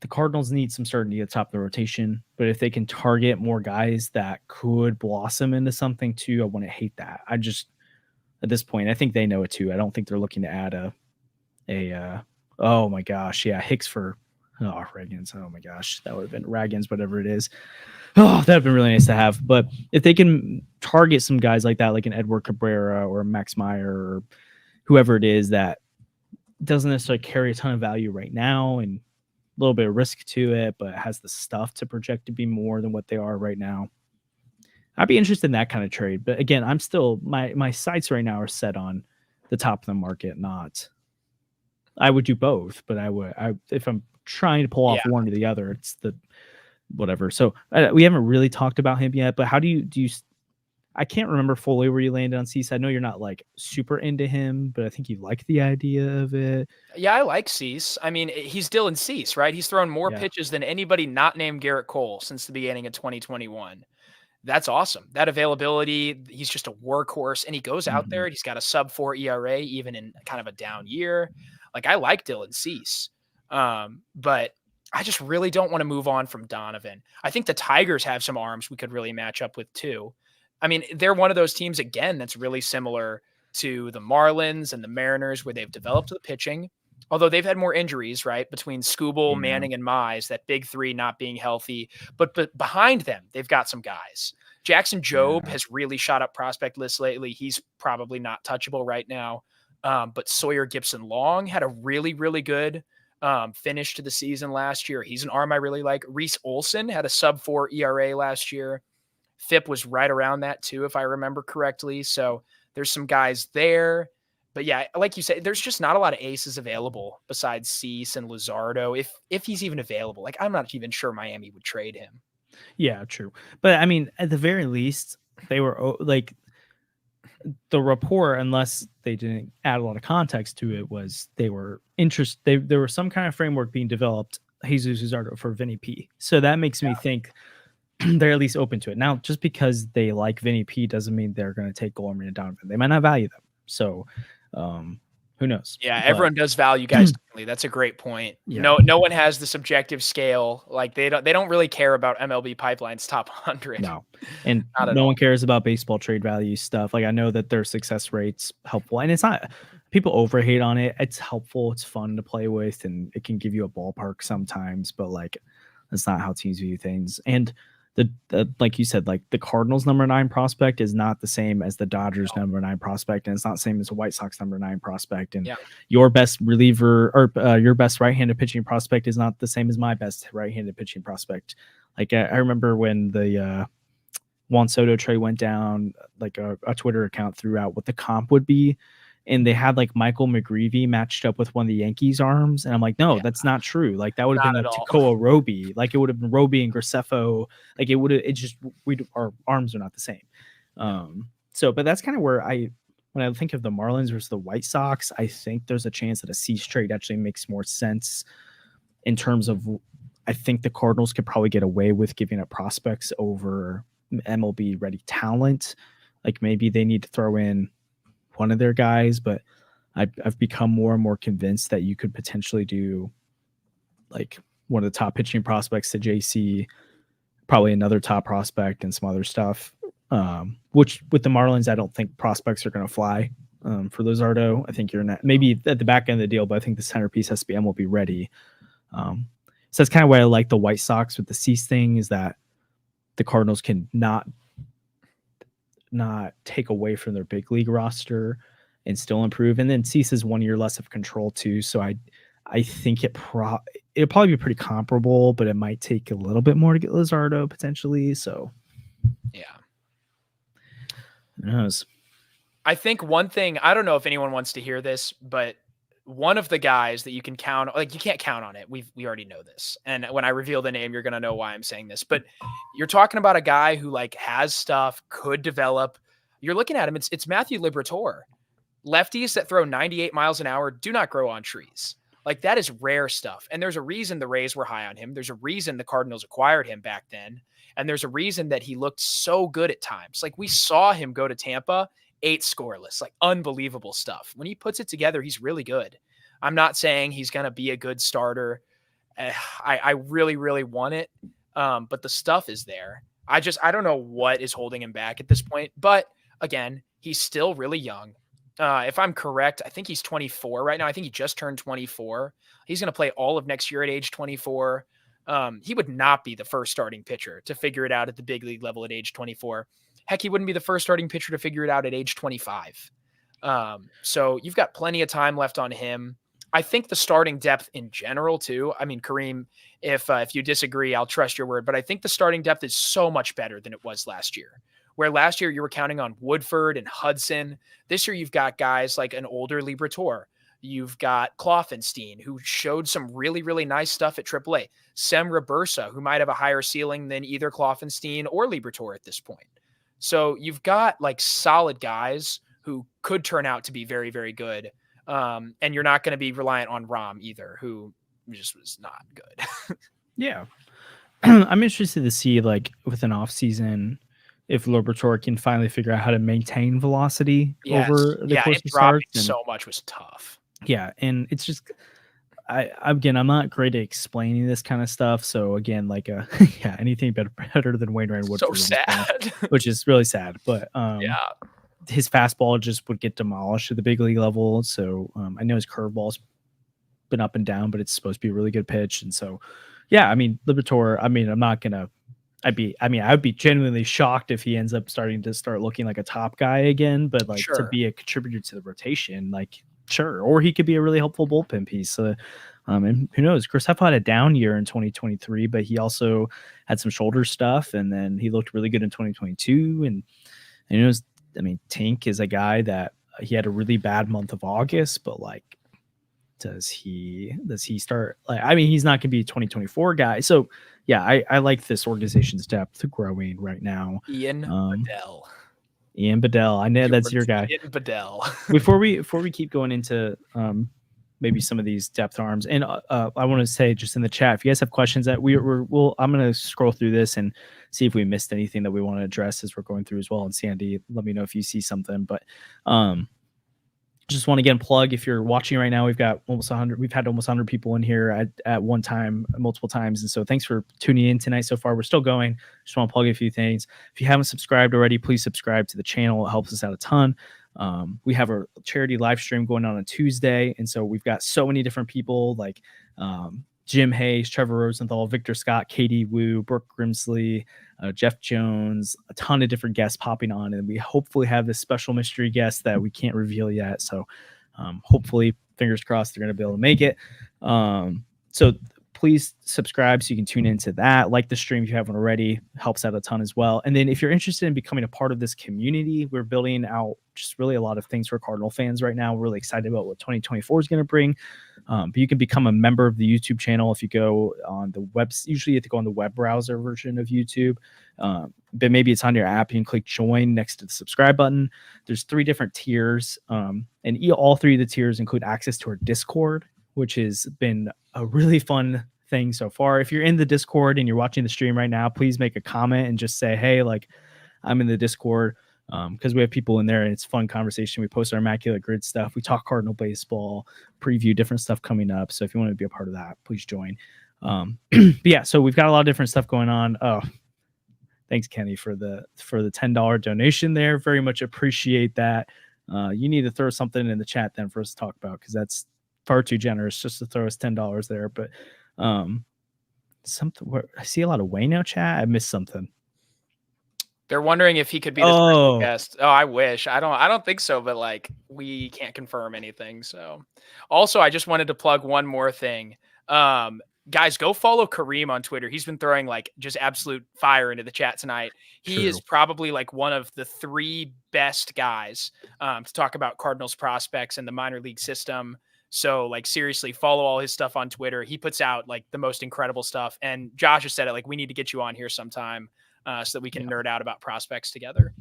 the Cardinals need some certainty at the top of the rotation, but if they can target more guys that could blossom into something too, I wouldn't hate that. I just, at this point, I think they know it too. I don't think they're looking to add oh my gosh, yeah, Hicks for Reagans. Oh my gosh, that would have been Ragans, whatever it is. Oh, that'd been really nice to have. But if they can target some guys like that, like an Edward Cabrera or Max Meyer or whoever it is that doesn't necessarily carry a ton of value right now and a little bit of risk to it, but has the stuff to project to be more than what they are right now, I'd be interested in that kind of trade. But again, I'm still, my sights right now are set on the top of the market. I would do both, but if I'm trying to pull off one or the other, it's the whatever. So we haven't really talked about him yet, but how do you I can't remember fully where you landed on Cease. I know you're not like super into him, but I think you like the idea of it. Yeah, I like Cease. I mean, he's Dylan Cease, right? He's thrown more pitches than anybody not named Garrett Cole since the beginning of 2021. That's awesome. That availability, he's just a workhorse, and he goes out there and he's got a sub-4 ERA, even in kind of a down year. Like, I like Dylan Cease, but I just really don't want to move on from Donovan. I think the Tigers have some arms we could really match up with too. I mean, they're one of those teams, again, that's really similar to the Marlins and the Mariners, where they've developed the pitching, although they've had more injuries, right? Between Skubal, Manning, and Mize, that big three not being healthy. But behind them, they've got some guys. Jackson Jobe has really shot up prospect lists lately. He's probably not touchable right now. But Sawyer Gibson-Long had a really, really good finish to the season last year. He's an arm I really like. Reese Olson had a sub-4 ERA last year. FIP was right around that too, if I remember correctly. So there's some guys there. But yeah, like you said, there's just not a lot of aces available besides Cease and Lazardo, if he's even available. Like, I'm not even sure Miami would trade him. Yeah, true. But I mean, at the very least, they were like, the report, unless they didn't add a lot of context to it, was they were interested. There was some kind of framework being developed, Jesus Lazardo, for Vinny P. So that makes me think they're at least open to it. Now, just because they like Vinny P doesn't mean they're going to take Goldman and Donovan. They might not value them. So who knows? Yeah, everyone does value guys differently. That's a great point. Yeah. No one has the subjective scale. Like, they don't really care about MLB Pipeline's top 100. No, and no one cares about baseball trade value stuff. Like, I know that their success rate's helpful, and it's not, people overhate on it. It's helpful. It's fun to play with, and it can give you a ballpark sometimes, but like, that's not how teams view things. And the like you said, like, the Cardinals number 9 prospect is not the same as the Dodgers number 9 prospect, and it's not the same as the White Sox number 9 prospect. And your best reliever or your best right-handed pitching prospect is not the same as my best right-handed pitching prospect. Like, I remember when the Juan Soto trade went down, like a Twitter account threw out what the comp would be, and they had like Michael McGreevy matched up with one of the Yankees arms. And I'm like, no, that's not true. Like that would have been like Tekoa Roby. Like it would have been Roby and Graceffo. Like our arms are not the same. So, but that's kind of where when I think of the Marlins versus the White Sox, I think there's a chance that a Cease trade actually makes more sense in terms of, I think the Cardinals could probably get away with giving up prospects over MLB ready talent. Like maybe they need to throw in one of their guys, but I've become more and more convinced that you could potentially do like one of the top pitching prospects to JC, probably another top prospect and some other stuff. Which with the Marlins, I don't think prospects are going to fly for Luzardo. I think you're not maybe at the back end of the deal, but I think the centerpiece has to be MLB ready. So that's kind of why I like the White Sox with the Cease thing, is that the Cardinals can not take away from their big league roster and still improve. And then Cease is 1 year less of control too. So I think it'll probably be pretty comparable, but it might take a little bit more to get Luzardo potentially. So yeah. Who knows? I think one thing, I don't know if anyone wants to hear this, but one of the guys that you can count, like you can't count on it. We already know this. And when I reveal the name, you're going to know why I'm saying this, but you're talking about a guy who like has stuff, could develop. You're looking at him. It's Matthew Liberatore. Lefties that throw 98 miles an hour do not grow on trees. Like that is rare stuff. And there's a reason the Rays were high on him. There's a reason the Cardinals acquired him back then. And there's a reason that he looked so good at times. Like we saw him go to Tampa, 8 scoreless, like unbelievable stuff. When he puts it together, he's really good. I'm not saying he's going to be a good starter. I really, really want it. But the stuff is there. I don't know what is holding him back at this point. But again, he's still really young. If I'm correct, I think he's 24 right now. I think he just turned 24. He's going to play all of next year at age 24. He would not be the first starting pitcher to figure it out at the big league level at age 24. Heck, he wouldn't be the first starting pitcher to figure it out at age 25. So you've got plenty of time left on him. I think the starting depth in general too. I mean, Kareem, if you disagree, I'll trust your word, but I think the starting depth is so much better than it was last year. Where last year you were counting on Woodford and Hudson. This year you've got guys like an older Liberatore. You've got Kloffenstein, who showed some really, really nice stuff at AAA. Sem Robersa, who might have a higher ceiling than either Kloffenstein or Liberatore at this point. So you've got like solid guys who could turn out to be very, very good. And you're not going to be reliant on Rom either, who just was not good. Yeah. I'm interested to see like with an off season, if Liberatore can finally figure out how to maintain velocity over the course of starts. So much was tough. Yeah, and it's just I'm not great at explaining this kind of stuff. So again, like anything better than Wainwright and Woodford. So sad. Which is really sad. But yeah, his fastball just would get demolished at the big league level. So I know his curveball's been up and down, but it's supposed to be a really good pitch. And so yeah, I mean, Liberatore, I mean, I'd be genuinely shocked if he ends up starting to looking like a top guy again, but like to be a contributor to the rotation, like sure. Or he could be a really helpful bullpen piece. And who knows? Graceffo had a down year in 2023, but he also had some shoulder stuff, and then he looked really good in 2022. And you know, I mean, Tank is a guy that he had a really bad month of August, but like, does he start? Like, I mean, he's not going to be a 2024 guy. So yeah, I like this organization's depth growing right now. Ian Bedell. I know that's your guy. Ian Bedell. before we keep going into maybe some of these depth arms, and I want to say just in the chat, if you guys have questions that I'm going to scroll through this and see if we missed anything that we want to address as we're going through as well. And Sandy, let me know if you see something. But just want to again plug, if you're watching right now, we've got almost 100. We've had almost 100 people in here at one time, multiple times. And so thanks for tuning in tonight so far. We're still going. Just want to plug a few things. If you haven't subscribed already, please subscribe to the channel. It helps us out a ton. We have a charity live stream going on Tuesday. And so we've got so many different people like Jim Hayes, Trevor Rosenthal, Victor Scott, Katie Wu, Brooke Grimsley, Jeff Jones, a ton of different guests popping on. And we hopefully have this special mystery guest that we can't reveal yet. So hopefully, fingers crossed, they're going to be able to make it. So please subscribe so you can tune into that. Like the stream if you haven't already, helps out a ton as well. And then if you're interested in becoming a part of this community, we're building out just really a lot of things for Cardinal fans right now. We're really excited about what 2024 is going to bring. But you can become a member of the YouTube channel if you go on the web. Usually you have to go on the web browser version of YouTube. But maybe it's on your app. You can click join next to the subscribe button. There's 3 different tiers. And all 3 of the tiers include access to our Discord, which has been a really fun thing so far. If you're in the Discord and you're watching the stream right now, please make a comment and just say, hey, like, I'm in the Discord, because we have people in there and it's fun conversation. We post our Immaculate Grid stuff. We talk Cardinal baseball, preview different stuff coming up. So if you want to be a part of that, please join. But yeah, so we've got a lot of different stuff going on. Oh, thanks, Kenny, for the $10 donation there. Very much appreciate that. You need to throw something in the chat then for us to talk about, because that's far too generous just to throw us $10 there. But something where I see a lot of Wayno chat. I missed something. They're wondering if he could be the special guest. Oh, I wish. I don't think so, but like, we can't confirm anything. So also, I just wanted to plug one more thing. Guys, go follow Kareem on Twitter. He's been throwing like just absolute fire into the chat tonight. He is probably like one of the 3 best guys to talk about Cardinals prospects and the minor league system. So like, seriously, follow all his stuff on Twitter. He puts out like the most incredible stuff. And Josh has said it, like, we need to get you on here sometime so that we can nerd out about prospects together.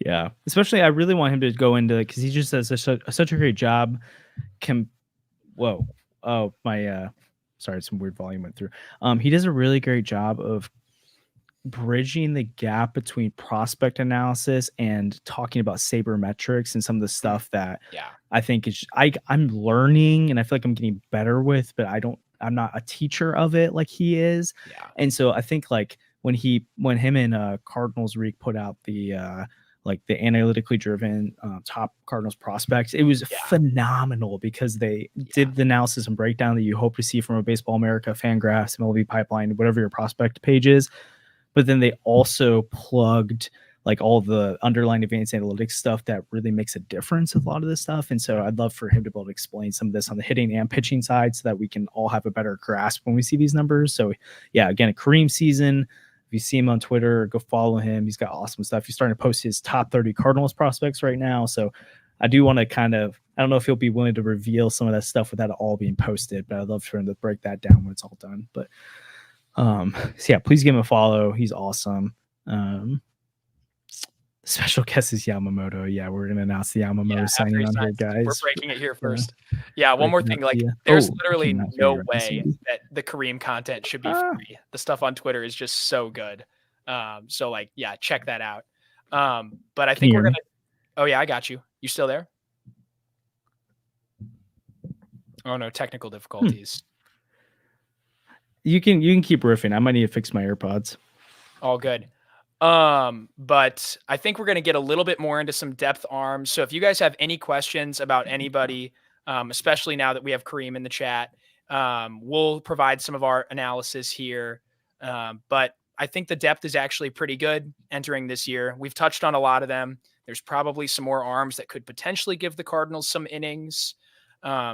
Yeah. Especially, I really want him to go into, because he just does such a great job. Sorry, some weird volume went through. He does a really great job of bridging the gap between prospect analysis and talking about sabermetrics and some of the stuff that I think is I'm learning and I feel like I'm getting better with, but I'm not a teacher of it like he is. Yeah. And so I think like when him and Cardinals Week put out the analytically driven top Cardinals prospects, it was phenomenal, because they did the analysis and breakdown that you hope to see from a Baseball America, Fangraphs, MLB Pipeline, whatever your prospect page is. But then they also plugged like all the underlying advanced analytics stuff that really makes a difference with a lot of this stuff. And so I'd love for him to be able to explain some of this on the hitting and pitching side so that we can all have a better grasp when we see these numbers. So yeah, again, a Kareem season. If you see him on Twitter, go follow him. He's got awesome stuff. He's starting to post his top 30 Cardinals prospects right now. So I do want to I don't know if he'll be willing to reveal some of that stuff without it all being posted, but I'd love for him to break that down when it's all done. But so yeah, please give him a follow. He's awesome. Special guest is Yamamoto. Yeah, we're gonna announce the Yamamoto signing on here, guys. We're breaking it here first. Yeah, one more thing. Like, there's literally no way that the Kareem content should be free. The stuff on Twitter is just so good. So like, yeah, check that out. But I think we're gonna. Oh yeah, I got you. You still there? Oh no, technical difficulties. You can keep riffing. I might need to fix my AirPods. All good. But I think we're going to get a little bit more into some depth arms. So if you guys have any questions about anybody, especially now that we have Kareem in the chat, we'll provide some of our analysis here. But I think the depth is actually pretty good entering this year. We've touched on a lot of them. There's probably some more arms that could potentially give the Cardinals some innings.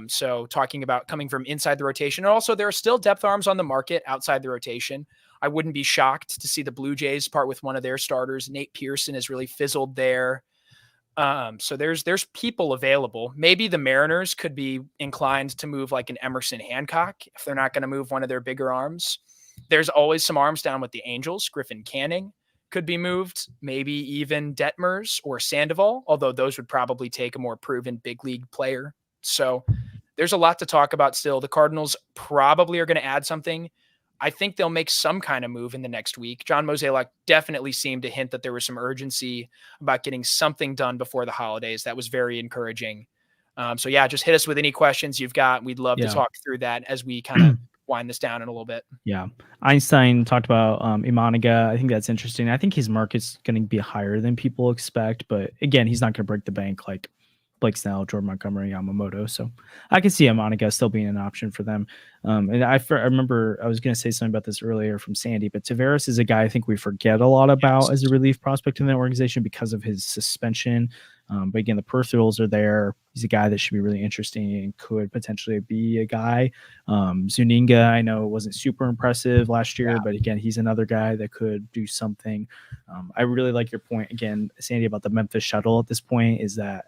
So talking about coming from inside the rotation, and also there are still depth arms on the market outside the rotation. I wouldn't be shocked to see the Blue Jays part with one of their starters. Nate Pearson has really fizzled there. So there's people available. Maybe the Mariners could be inclined to move like an Emerson Hancock if they're not going to move one of their bigger arms. There's always some arms down with the Angels. Griffin Canning could be moved. Maybe even Detmers or Sandoval, although those would probably take a more proven big league player. So there's a lot to talk about still. The Cardinals probably are going to add something. I think they'll make some kind of move in the next week. John Mozeliak definitely seemed to hint that there was some urgency about getting something done before the holidays. That was very encouraging. So yeah, just hit us with any questions you've got. We'd love to talk through that as we kind of wind this down in a little bit. Yeah. Einstein talked about Imaniga. I think that's interesting. I think his market's going to be higher than people expect, but again, he's not going to break the bank like Blake Snell, Jordan Montgomery, Yamamoto. So I can see Monica still being an option for them. And I remember I was going to say something about this earlier from Sandy, but Tavares is a guy I think we forget a lot about as a relief prospect in that organization because of his suspension. But again, the peripherals are there. He's a guy that should be really interesting and could potentially be a guy. Zuninga, I know, wasn't super impressive last year, but again, he's another guy that could do something. I really like your point again, Sandy, about the Memphis shuttle at this point. Is that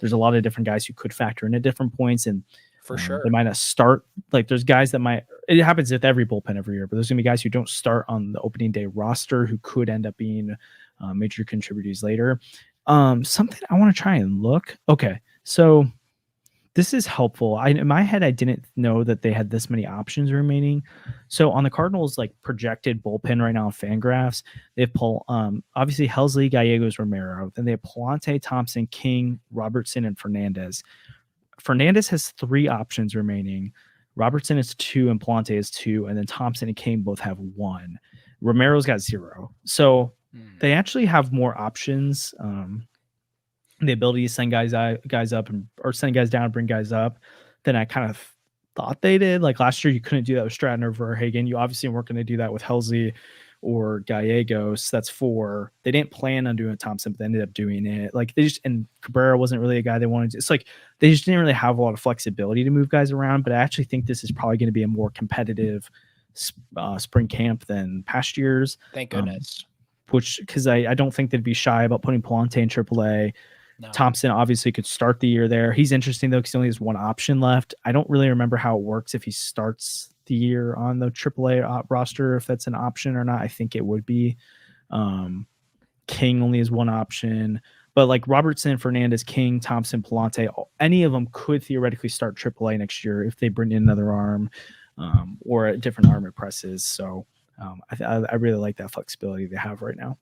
there's a lot of different guys who could factor in at different points, and for sure they might not start. Like there's guys that might. It happens with every bullpen every year, but there's gonna be guys who don't start on the opening day roster who could end up being major contributors later. Something I want to try and look. Okay, so this is helpful. In my head, I didn't know that they had this many options remaining. So on the Cardinals, like projected bullpen right now on Fangraphs, they have obviously Helsley, Gallegos, Romero. Then they have Palante, Thompson, King, Robertson, and Fernandez. Fernandez has 3 options remaining. Robertson is 2, and Palante is 2, and then Thompson and King both have 1. Romero's got 0. So they actually have more options. The ability to send guys up or send guys down and bring guys up than I kind of thought they did. Like last year, you couldn't do that with Stratton or Verhagen. You obviously weren't going to do that with Helsley or Gallegos. That's 4. They didn't plan on doing Thompson, but they ended up doing it. Like and Cabrera wasn't really a guy they wanted to. It's like they just didn't really have a lot of flexibility to move guys around. But I actually think this is probably going to be a more competitive spring camp than past years. Thank goodness. Because I don't think they'd be shy about putting Palante in AAA. No. Thompson obviously could start the year there. He's interesting though because he only has 1 option left. I don't really remember how it works if he starts the year on the AAA roster, if that's an option or not. I think it would be. King only has 1 option, but like Robertson, Fernandez, King, Thompson, Palante, any of them could theoretically start AAA next year if they bring in another arm or a different arm at presses. So I really like that flexibility they have right now.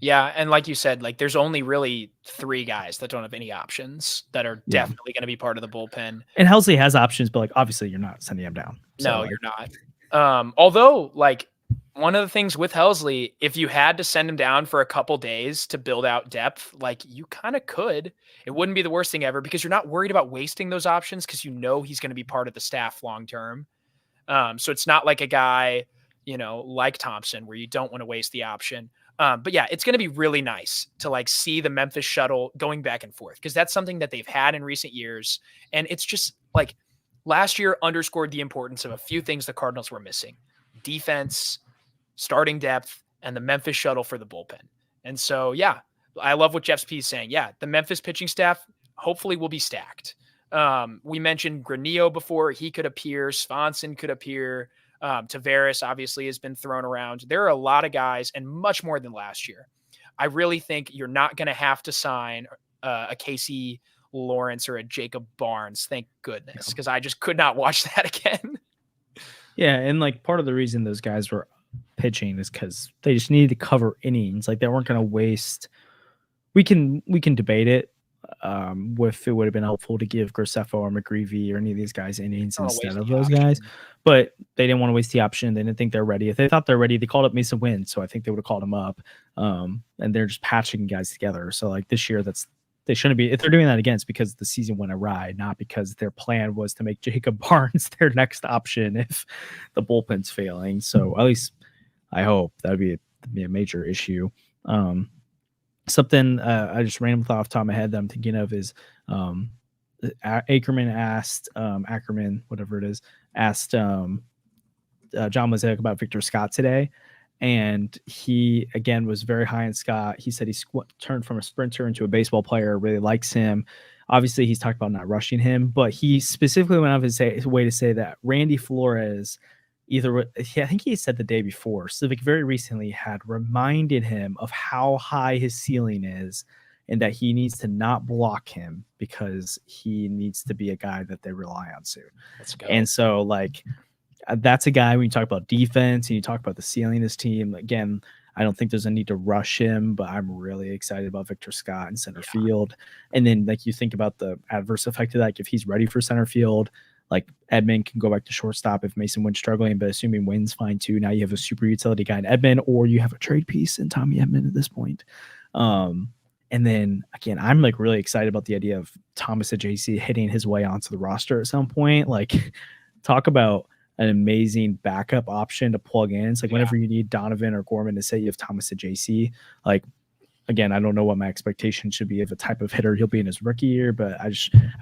Yeah, and like you said, like there's only really 3 guys that don't have any options that are definitely going to be part of the bullpen. And Helsley has options, but like obviously you're not sending him down. So, no, you're not. Although like one of the things with Helsley, if you had to send him down for a couple days to build out depth, like you kind of could. It wouldn't be the worst thing ever because you're not worried about wasting those options because you know he's going to be part of the staff long term. So it's not like a guy, like Thompson where you don't want to waste the option. But yeah, it's going to be really nice to like see the Memphis shuttle going back and forth because that's something that they've had in recent years. And it's just like last year underscored the importance of a few things the Cardinals were missing: defense, starting depth, and the Memphis shuttle for the bullpen. And so, yeah, I love what Jeff's P is saying. Yeah, the Memphis pitching staff hopefully will be stacked. We mentioned Granillo before. He could appear. Swanson could appear. Tavares obviously has been thrown around. There are a lot of guys and much more than last year. I really think you're not going to have to sign a Casey Lawrence or a Jacob Barnes. Thank goodness, because I just could not watch that again. Yeah, and like part of the reason those guys were pitching is because they just needed to cover innings. Like they weren't going to waste. We can debate it. If it would have been helpful to give Graceffo or McGreevy or any of these guys innings instead of those guys, but they didn't want to waste the option. They didn't think they're ready. If they thought they're ready, they called up Mason Wynn, so I think they would have called him up. And they're just patching guys together. So like this year, they shouldn't be. If they're doing that again, it's because the season went awry, not because their plan was to make Jacob Barnes their next option if the bullpen's failing. So at least I hope that would be a major issue. Something I just randomly thought off the top of my head that I'm thinking of is Ackerman asked John Mosaic about Victor Scott today, and he again was very high in Scott. He said he turned from a sprinter into a baseball player, really likes him. Obviously, he's talked about not rushing him, but he specifically went out of his way to say that Randy Flores I think he said the day before, Civic very recently had reminded him of how high his ceiling is and that he needs to not block him because he needs to be a guy that they rely on soon. Let's go. And so like, that's a guy when you talk about defense and you talk about the ceiling of this team, again, I don't think there's a need to rush him, but I'm really excited about Victor Scott in center field. And then like you think about the adverse effect of that, like if he's ready for center field, like Edman can go back to shortstop if Mason Wynn's struggling, but assuming Wynn's fine too, now you have a super utility guy in Edman, or you have a trade piece in Tommy Edman at this point. And then again, I'm like really excited about the idea of Thomas Ajayci hitting his way onto the roster at some point. Like, talk about an amazing backup option to plug in. It's like whenever you need Donovan or Gorman to say you have Thomas Ajayci, like, again, I don't know what my expectation should be of a type of hitter he'll be in his rookie year, but I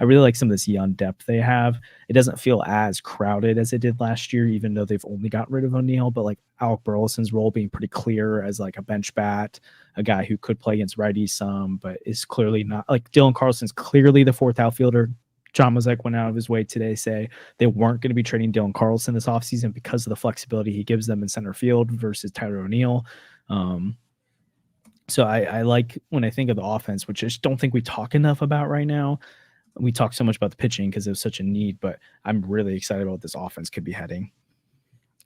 really like some of this young depth they have. It doesn't feel as crowded as it did last year, even though they've only got rid of O'Neill, but like Alec Burleson's role being pretty clear as like a bench bat, a guy who could play against righties some, but is clearly not. Like Dylan Carlson's clearly the fourth outfielder. John Mozek went out of his way today to say they weren't going to be trading Dylan Carlson this offseason because of the flexibility he gives them in center field versus Tyler O'Neill. So I like when I think of the offense, which I just don't think we talk enough about right now. We talk so much about the pitching because it was such a need, but I'm really excited about what this offense could be heading.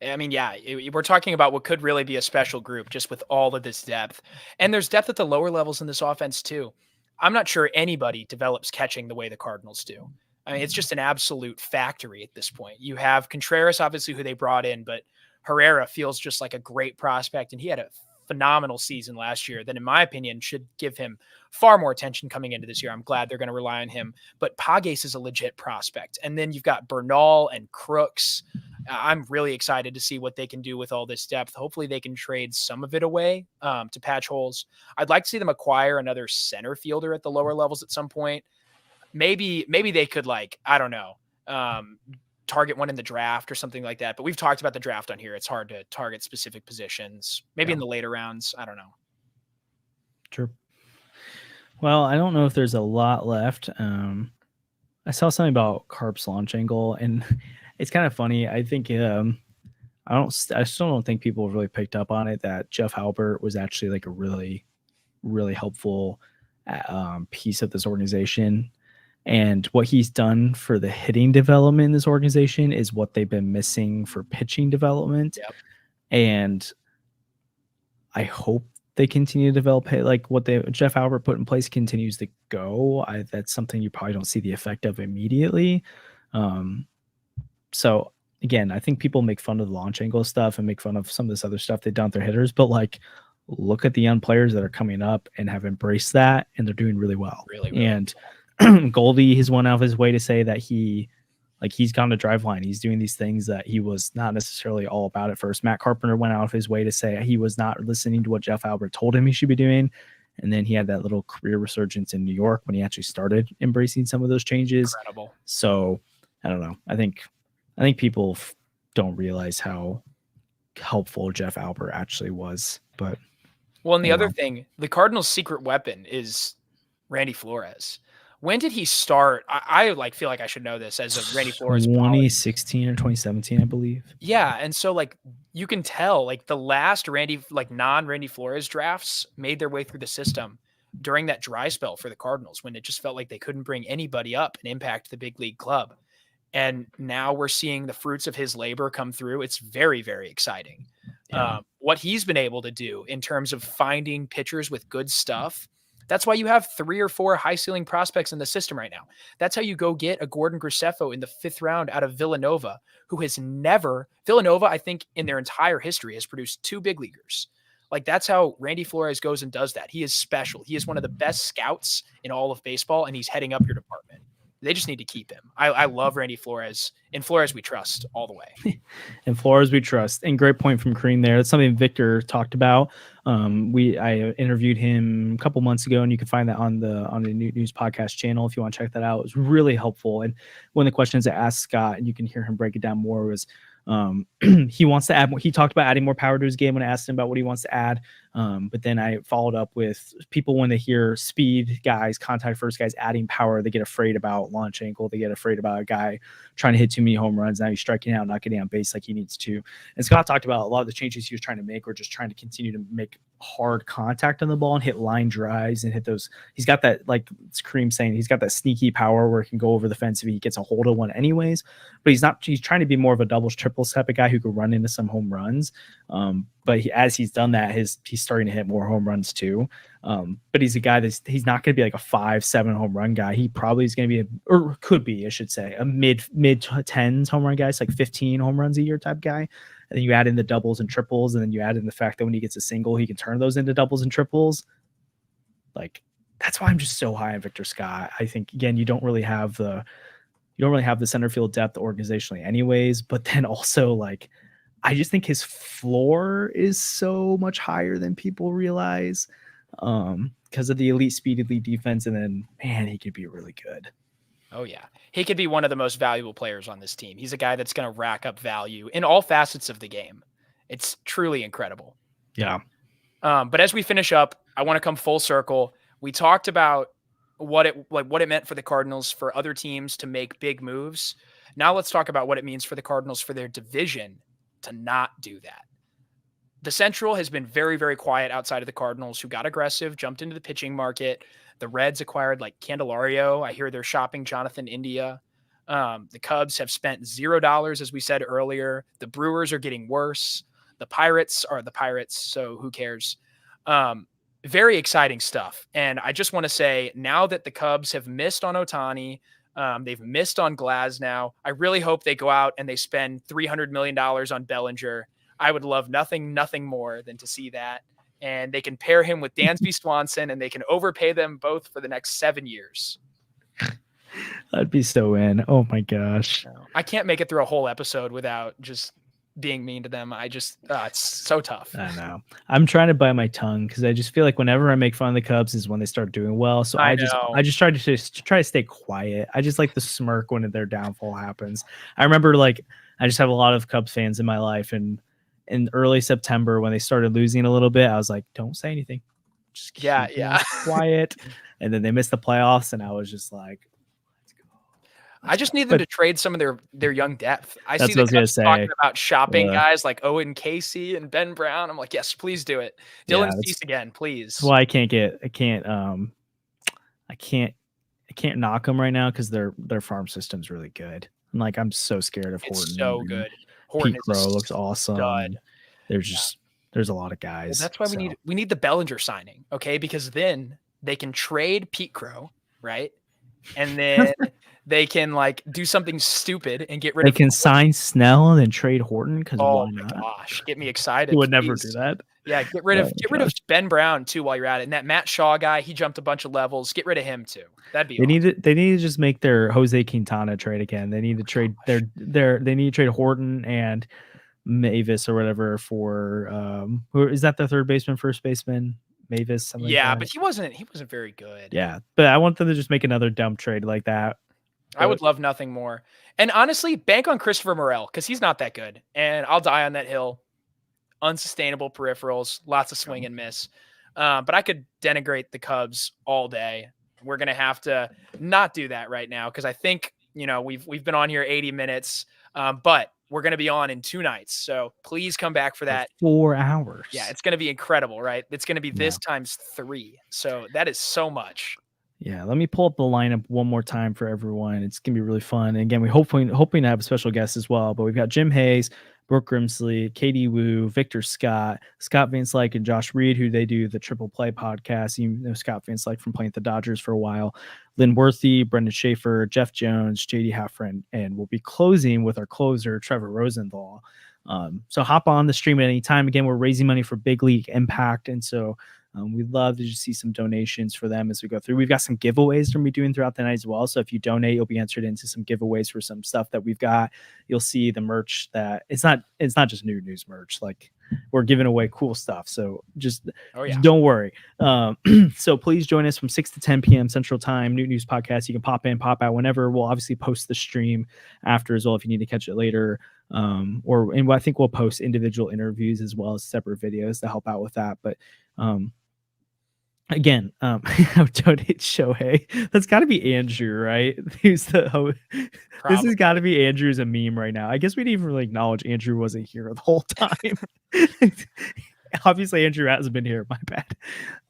I mean, yeah, we're talking about what could really be a special group just with all of this depth. And there's depth at the lower levels in this offense too. I'm not sure anybody develops catching the way the Cardinals do. I mean, it's just an absolute factory at this point. You have Contreras, obviously, who they brought in, but Herrera feels just like a great prospect, and he had a phenomenal season last year that, in my opinion, should give him far more attention coming into this year. I'm glad they're going to rely on him. But Pages is a legit prospect. And then you've got Bernal and Crooks. I'm really excited to see what they can do with all this depth. Hopefully they can trade some of it away to patch holes. I'd like to see them acquire another center fielder at the lower levels at some point. Maybe they could, like, I don't know, target one in the draft or something like that. But we've talked about the draft on here. It's hard to target specific positions, maybe in the later rounds. I don't know. Sure. Well, I don't know if there's a lot left. I saw something about Carp's launch angle, and it's kind of funny. I think I still don't think people really picked up on it that Jeff Albert was actually like a really, really helpful piece of this organization. And what he's done for the hitting development in this organization is what they've been missing for pitching development. Yep. And I hope they continue to develop it. Like what Jeff Albert put in place continues to go. That's something you probably don't see the effect of immediately. So again, I think people make fun of the launch angle stuff and make fun of some of this other stuff they've done with their hitters, but like, look at the young players that are coming up and have embraced that, and they're doing really well. Really. And Goldie has went out of his way to say that he's gone to Driveline. He's doing these things that he was not necessarily all about at first. Matt Carpenter went out of his way to say he was not listening to what Jeff Albert told him he should be doing. And then he had that little career resurgence in New York when he actually started embracing some of those changes. Incredible. So I don't know. I think people don't realize how helpful Jeff Albert actually was. But and the other thing, the Cardinals' secret weapon is Randy Flores. When did he start? I like feel like I should know this as a Randy Flores. 2016 or 2017, I believe. Yeah, and so like you can tell like the last non-Randy Flores drafts made their way through the system during that dry spell for the Cardinals when it just felt like they couldn't bring anybody up and impact the big league club. And now we're seeing the fruits of his labor come through. It's very, very exciting. Yeah. What he's been able to do in terms of finding pitchers with good stuff. That's why you have 3 or 4 high ceiling prospects in the system right now. That's how you go get a Gordon Graceffo in the 5th round out of Villanova, Villanova, I think in their entire history has produced 2 big leaguers. Like that's how Randy Flores goes and does that. He is special. He is one of the best scouts in all of baseball, and he's heading up your department. They just need to keep him. I love Randy Flores. In Flores, we trust all the way. In Flores, we trust. And great point from Kareem there. That's something Victor talked about. I interviewed him a couple months ago, and you can find that on the New News podcast channel if you want to check that out. It was really helpful. And one of the questions I asked Scott, and you can hear him break it down more, was he wants to add more. He talked about adding more power to his game when I asked him about what he wants to add. But then I followed up with people when they hear speed guys, contact first guys adding power, they get afraid about launch angle. They get afraid about a guy trying to hit too many home runs. Now he's striking out, not getting on base like he needs to. And Scott talked about a lot of the changes he was trying to make were just trying to continue to make hard contact on the ball and hit line drives and hit those. He's got that, like Kareem saying, he's got that sneaky power where he can go over the fence if he gets a hold of one anyways, but he's trying to be more of a doubles, triples type of guy who could run into some home runs. But as he's done that, he's starting to hit more home runs too. But he's a guy he's not going to be like a 5-7 home run guy. He probably is going to be or could be, I should say, a mid tens home run guy. It's like 15 home runs a year type guy. And then you add in the doubles and triples, and then you add in the fact that when he gets a single, he can turn those into doubles and triples. Like that's why I'm just so high on Victor Scott. I think, again, you don't really have the center field depth organizationally anyways, but then also like I just think his floor is so much higher than people realize because of the elite speed, elite defense, and then man, he could be really good. Oh yeah, he could be one of the most valuable players on this team. He's a guy that's going to rack up value in all facets of the game. It's truly incredible. Yeah. But as we finish up, I want to come full circle. We talked about what it meant for the Cardinals for other teams to make big moves. Now let's talk about what it means for the Cardinals for their division to not do that. The Central has been very, very quiet outside of the Cardinals, who got aggressive, jumped into the pitching market. The Reds acquired like Candelario. I hear they're shopping Jonathan India. The Cubs have spent $0, as we said earlier. The Brewers are getting worse. The Pirates are the Pirates, so who cares? Very exciting stuff. And I just want to say, now that the Cubs have missed on Ohtani, they've missed on Glasnow, I really hope they go out and they spend $300 million on Bellinger. I would love nothing more than to see that. And they can pair him with Dansby Swanson, and they can overpay them both for the next 7 years. I'd be so in. Oh my gosh. I can't make it through a whole episode without just being mean to them. I just, it's so tough. I know. I'm trying to bite my tongue because I just feel like whenever I make fun of the Cubs is when they start doing well. So I just try to stay quiet. I just like the smirk when their downfall happens. I remember like I just have a lot of Cubs fans in my life, and in early September when they started losing a little bit, I was like, don't say anything. Just keep quiet. And then they missed the playoffs, and I was just like, I just need them to trade some of their young depth. I see the Cubs talking about shopping guys like Owen Casey and Ben Brown. I'm like, yes, please do it. Dylan Cease again, please. Well, I can't knock them right now because their farm system's really good. And like, I'm so scared of Horton. It's so good. Horton looks awesome. There's a lot of guys. Well, that's why we need the Bellinger signing, okay? Because then they can trade Pete Crow, right? And then they can like do something stupid and get rid of. They can sign Snell and then trade Horton because oh my gosh, get me excited! You would never do that. Yeah, get rid of Ben Brown too while you're at it. And that Matt Shaw guy, he jumped a bunch of levels. Get rid of him too. That'd be. They need to just make their Jose Quintana trade again. They need to trade they need to trade Horton and Mavis or whatever for who is that, the third baseman, first baseman? Mavis, yeah, but he wasn't very good. Yeah, but I want them to just make another dump trade like that. I would love nothing more. And honestly, bank on Christopher Morel because he's not that good. And I'll die on that hill. Unsustainable peripherals, lots of swing and miss. But I could denigrate the Cubs all day. We're gonna have to not do that right now because I think we've been on here 80 minutes, but we're going to be on in 2 nights. So please come back for that. 4 hours. Yeah, it's going to be incredible, right? It's going to be this times 3. So that is so much. Yeah, let me pull up the lineup one more time for everyone. It's going to be really fun. And again, we're hoping to have a special guest as well. But we've got Jim Hayes, Brooke Grimsley, Katie Wu, Victor Scott, Scott Van Slyke, and Josh Reed, who they do the Triple Play podcast. You know Scott Van Slyke from playing at the Dodgers for a while. Lynn Worthy, Brendan Schaefer, Jeff Jones, JD Haffren, and we'll be closing with our closer, Trevor Rosenthal. So hop on the stream at any time. Again, we're raising money for Big League Impact, and so we'd love to just see some donations for them as we go through. We've got some giveaways we're going to be doing throughout the night as well. So if you donate, you'll be entered into some giveaways for some stuff that we've got. You'll see the merch that it's not just new news merch. Like we're giving away cool stuff. So just don't worry. So please join us from 6 to 10 p.m. Central Time, New News Podcast. You can pop in, pop out whenever. We'll obviously post the stream after as well if you need to catch it later. And I think we'll post individual interviews as well as separate videos to help out with that. But again, I would donate Shohei. That's got to be Andrew, right? Who's the host? This has got to be Andrew as a meme right now. I guess we didn't even really acknowledge Andrew wasn't here the whole time. Obviously, Andrew hasn't been here. My bad.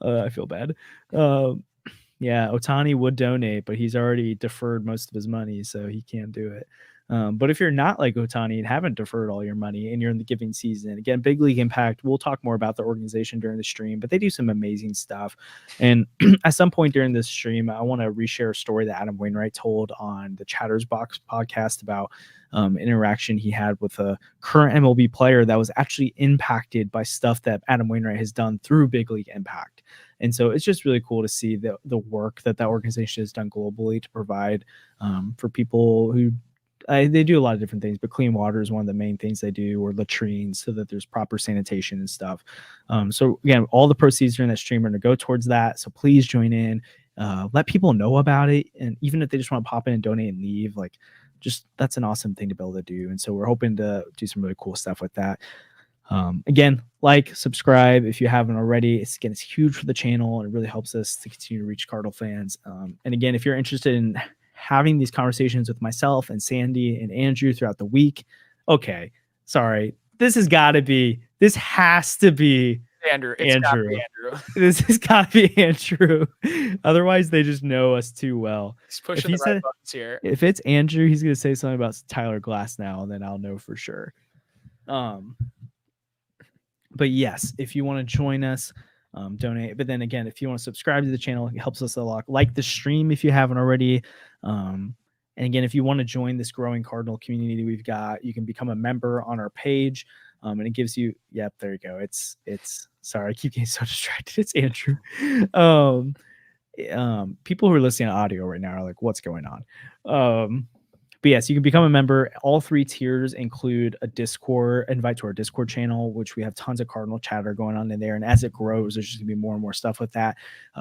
I feel bad. Yeah, Ohtani would donate, but he's already deferred most of his money, so he can't do it. But if you're not like Ohtani and haven't deferred all your money and you're in the giving season, again, Big League Impact, we'll talk more about the organization during the stream, but they do some amazing stuff. And at some point during this stream, I want to reshare a story that Adam Wainwright told on the Chatters Box podcast about an interaction he had with a current MLB player that was actually impacted by stuff that Adam Wainwright has done through Big League Impact. And so it's just really cool to see the work that organization has done globally to provide for people who they do a lot of different things, but clean water is one of the main things they do, or latrines, so that there's proper sanitation and stuff. So again, all the proceeds during that stream are going to go towards that. So please join in, let people know about it. And even if they just want to pop in and donate and leave, like, just that's an awesome thing to be able to do. And so we're hoping to do some really cool stuff with that. Again, like, subscribe if you haven't already. It's huge for the channel, and it really helps us to continue to reach Cardinal fans. And again, if you're interested in having these conversations with myself and Sandy and Andrew throughout the week, okay, sorry, this has to be Andrew. This has got to be Andrew. Otherwise, they just know us too well. He's pushing the right buttons here. If it's Andrew, he's going to say something about Tyler Glasnow, and then I'll know for sure. But yes, if you want to join us, donate. But then again, if you want to subscribe to the channel, it helps us a lot. Like the stream if you haven't already. And again, if you want to join this growing Cardinal community we've got, you can become a member on our page. And it gives you, yep, there you go. It's sorry, I keep getting so distracted. It's Andrew. People who are listening to audio right now are like, what's going on? But yes, you can become a member. All 3 tiers include a Discord invite to our Discord channel, which we have tons of Cardinal chatter going on in there. And as it grows, there's just gonna be more and more stuff with that.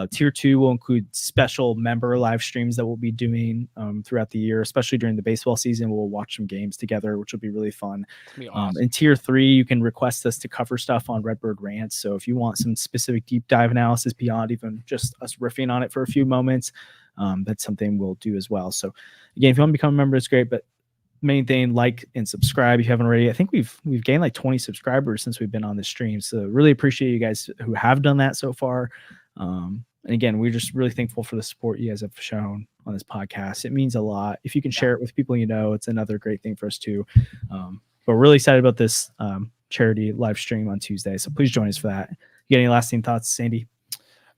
Tier 2 will include special member live streams that we'll be doing throughout the year, especially during the baseball season. We'll watch some games together, which will be really fun. Awesome. In Tier 3, you can request us to cover stuff on Redbird Rants. So if you want some specific deep dive analysis beyond even just us riffing on it for a few moments, that's something we'll do as well. So again, if you want to become a member, it's great, but main thing, like and subscribe if you haven't already. I think we've gained like 20 subscribers since we've been on this stream, so really appreciate you guys who have done that so far. And again, we're just really thankful for the support you guys have shown on this podcast. It means a lot. If you can share it with people you know, it's another great thing for us too. But we're really excited about this charity live stream on Tuesday, so please join us for that. You got any lasting thoughts, Sandy?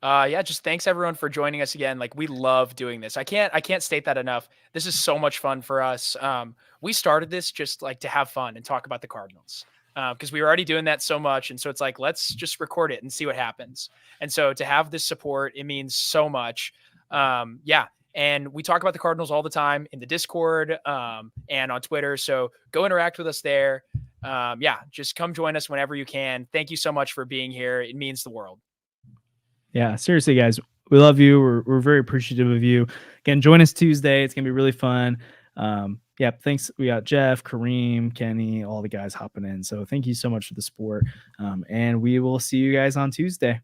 Yeah, just thanks everyone for joining us again. Like, we love doing this. I can't state that enough. This is so much fun for us. We started this just like to have fun and talk about the Cardinals, because we were already doing that so much. And so it's like, let's just record it and see what happens. And so to have this support, it means so much. Yeah. And we talk about the Cardinals all the time in the Discord and on Twitter. So go interact with us there. Yeah, just come join us whenever you can. Thank you so much for being here. It means the world. Yeah, seriously, guys, we love you. We're very appreciative of you. Again, join us Tuesday. It's going to be really fun. Yeah, thanks. We got Jeff, Kareem, Kenny, all the guys hopping in. So thank you so much for the support. And we will see you guys on Tuesday.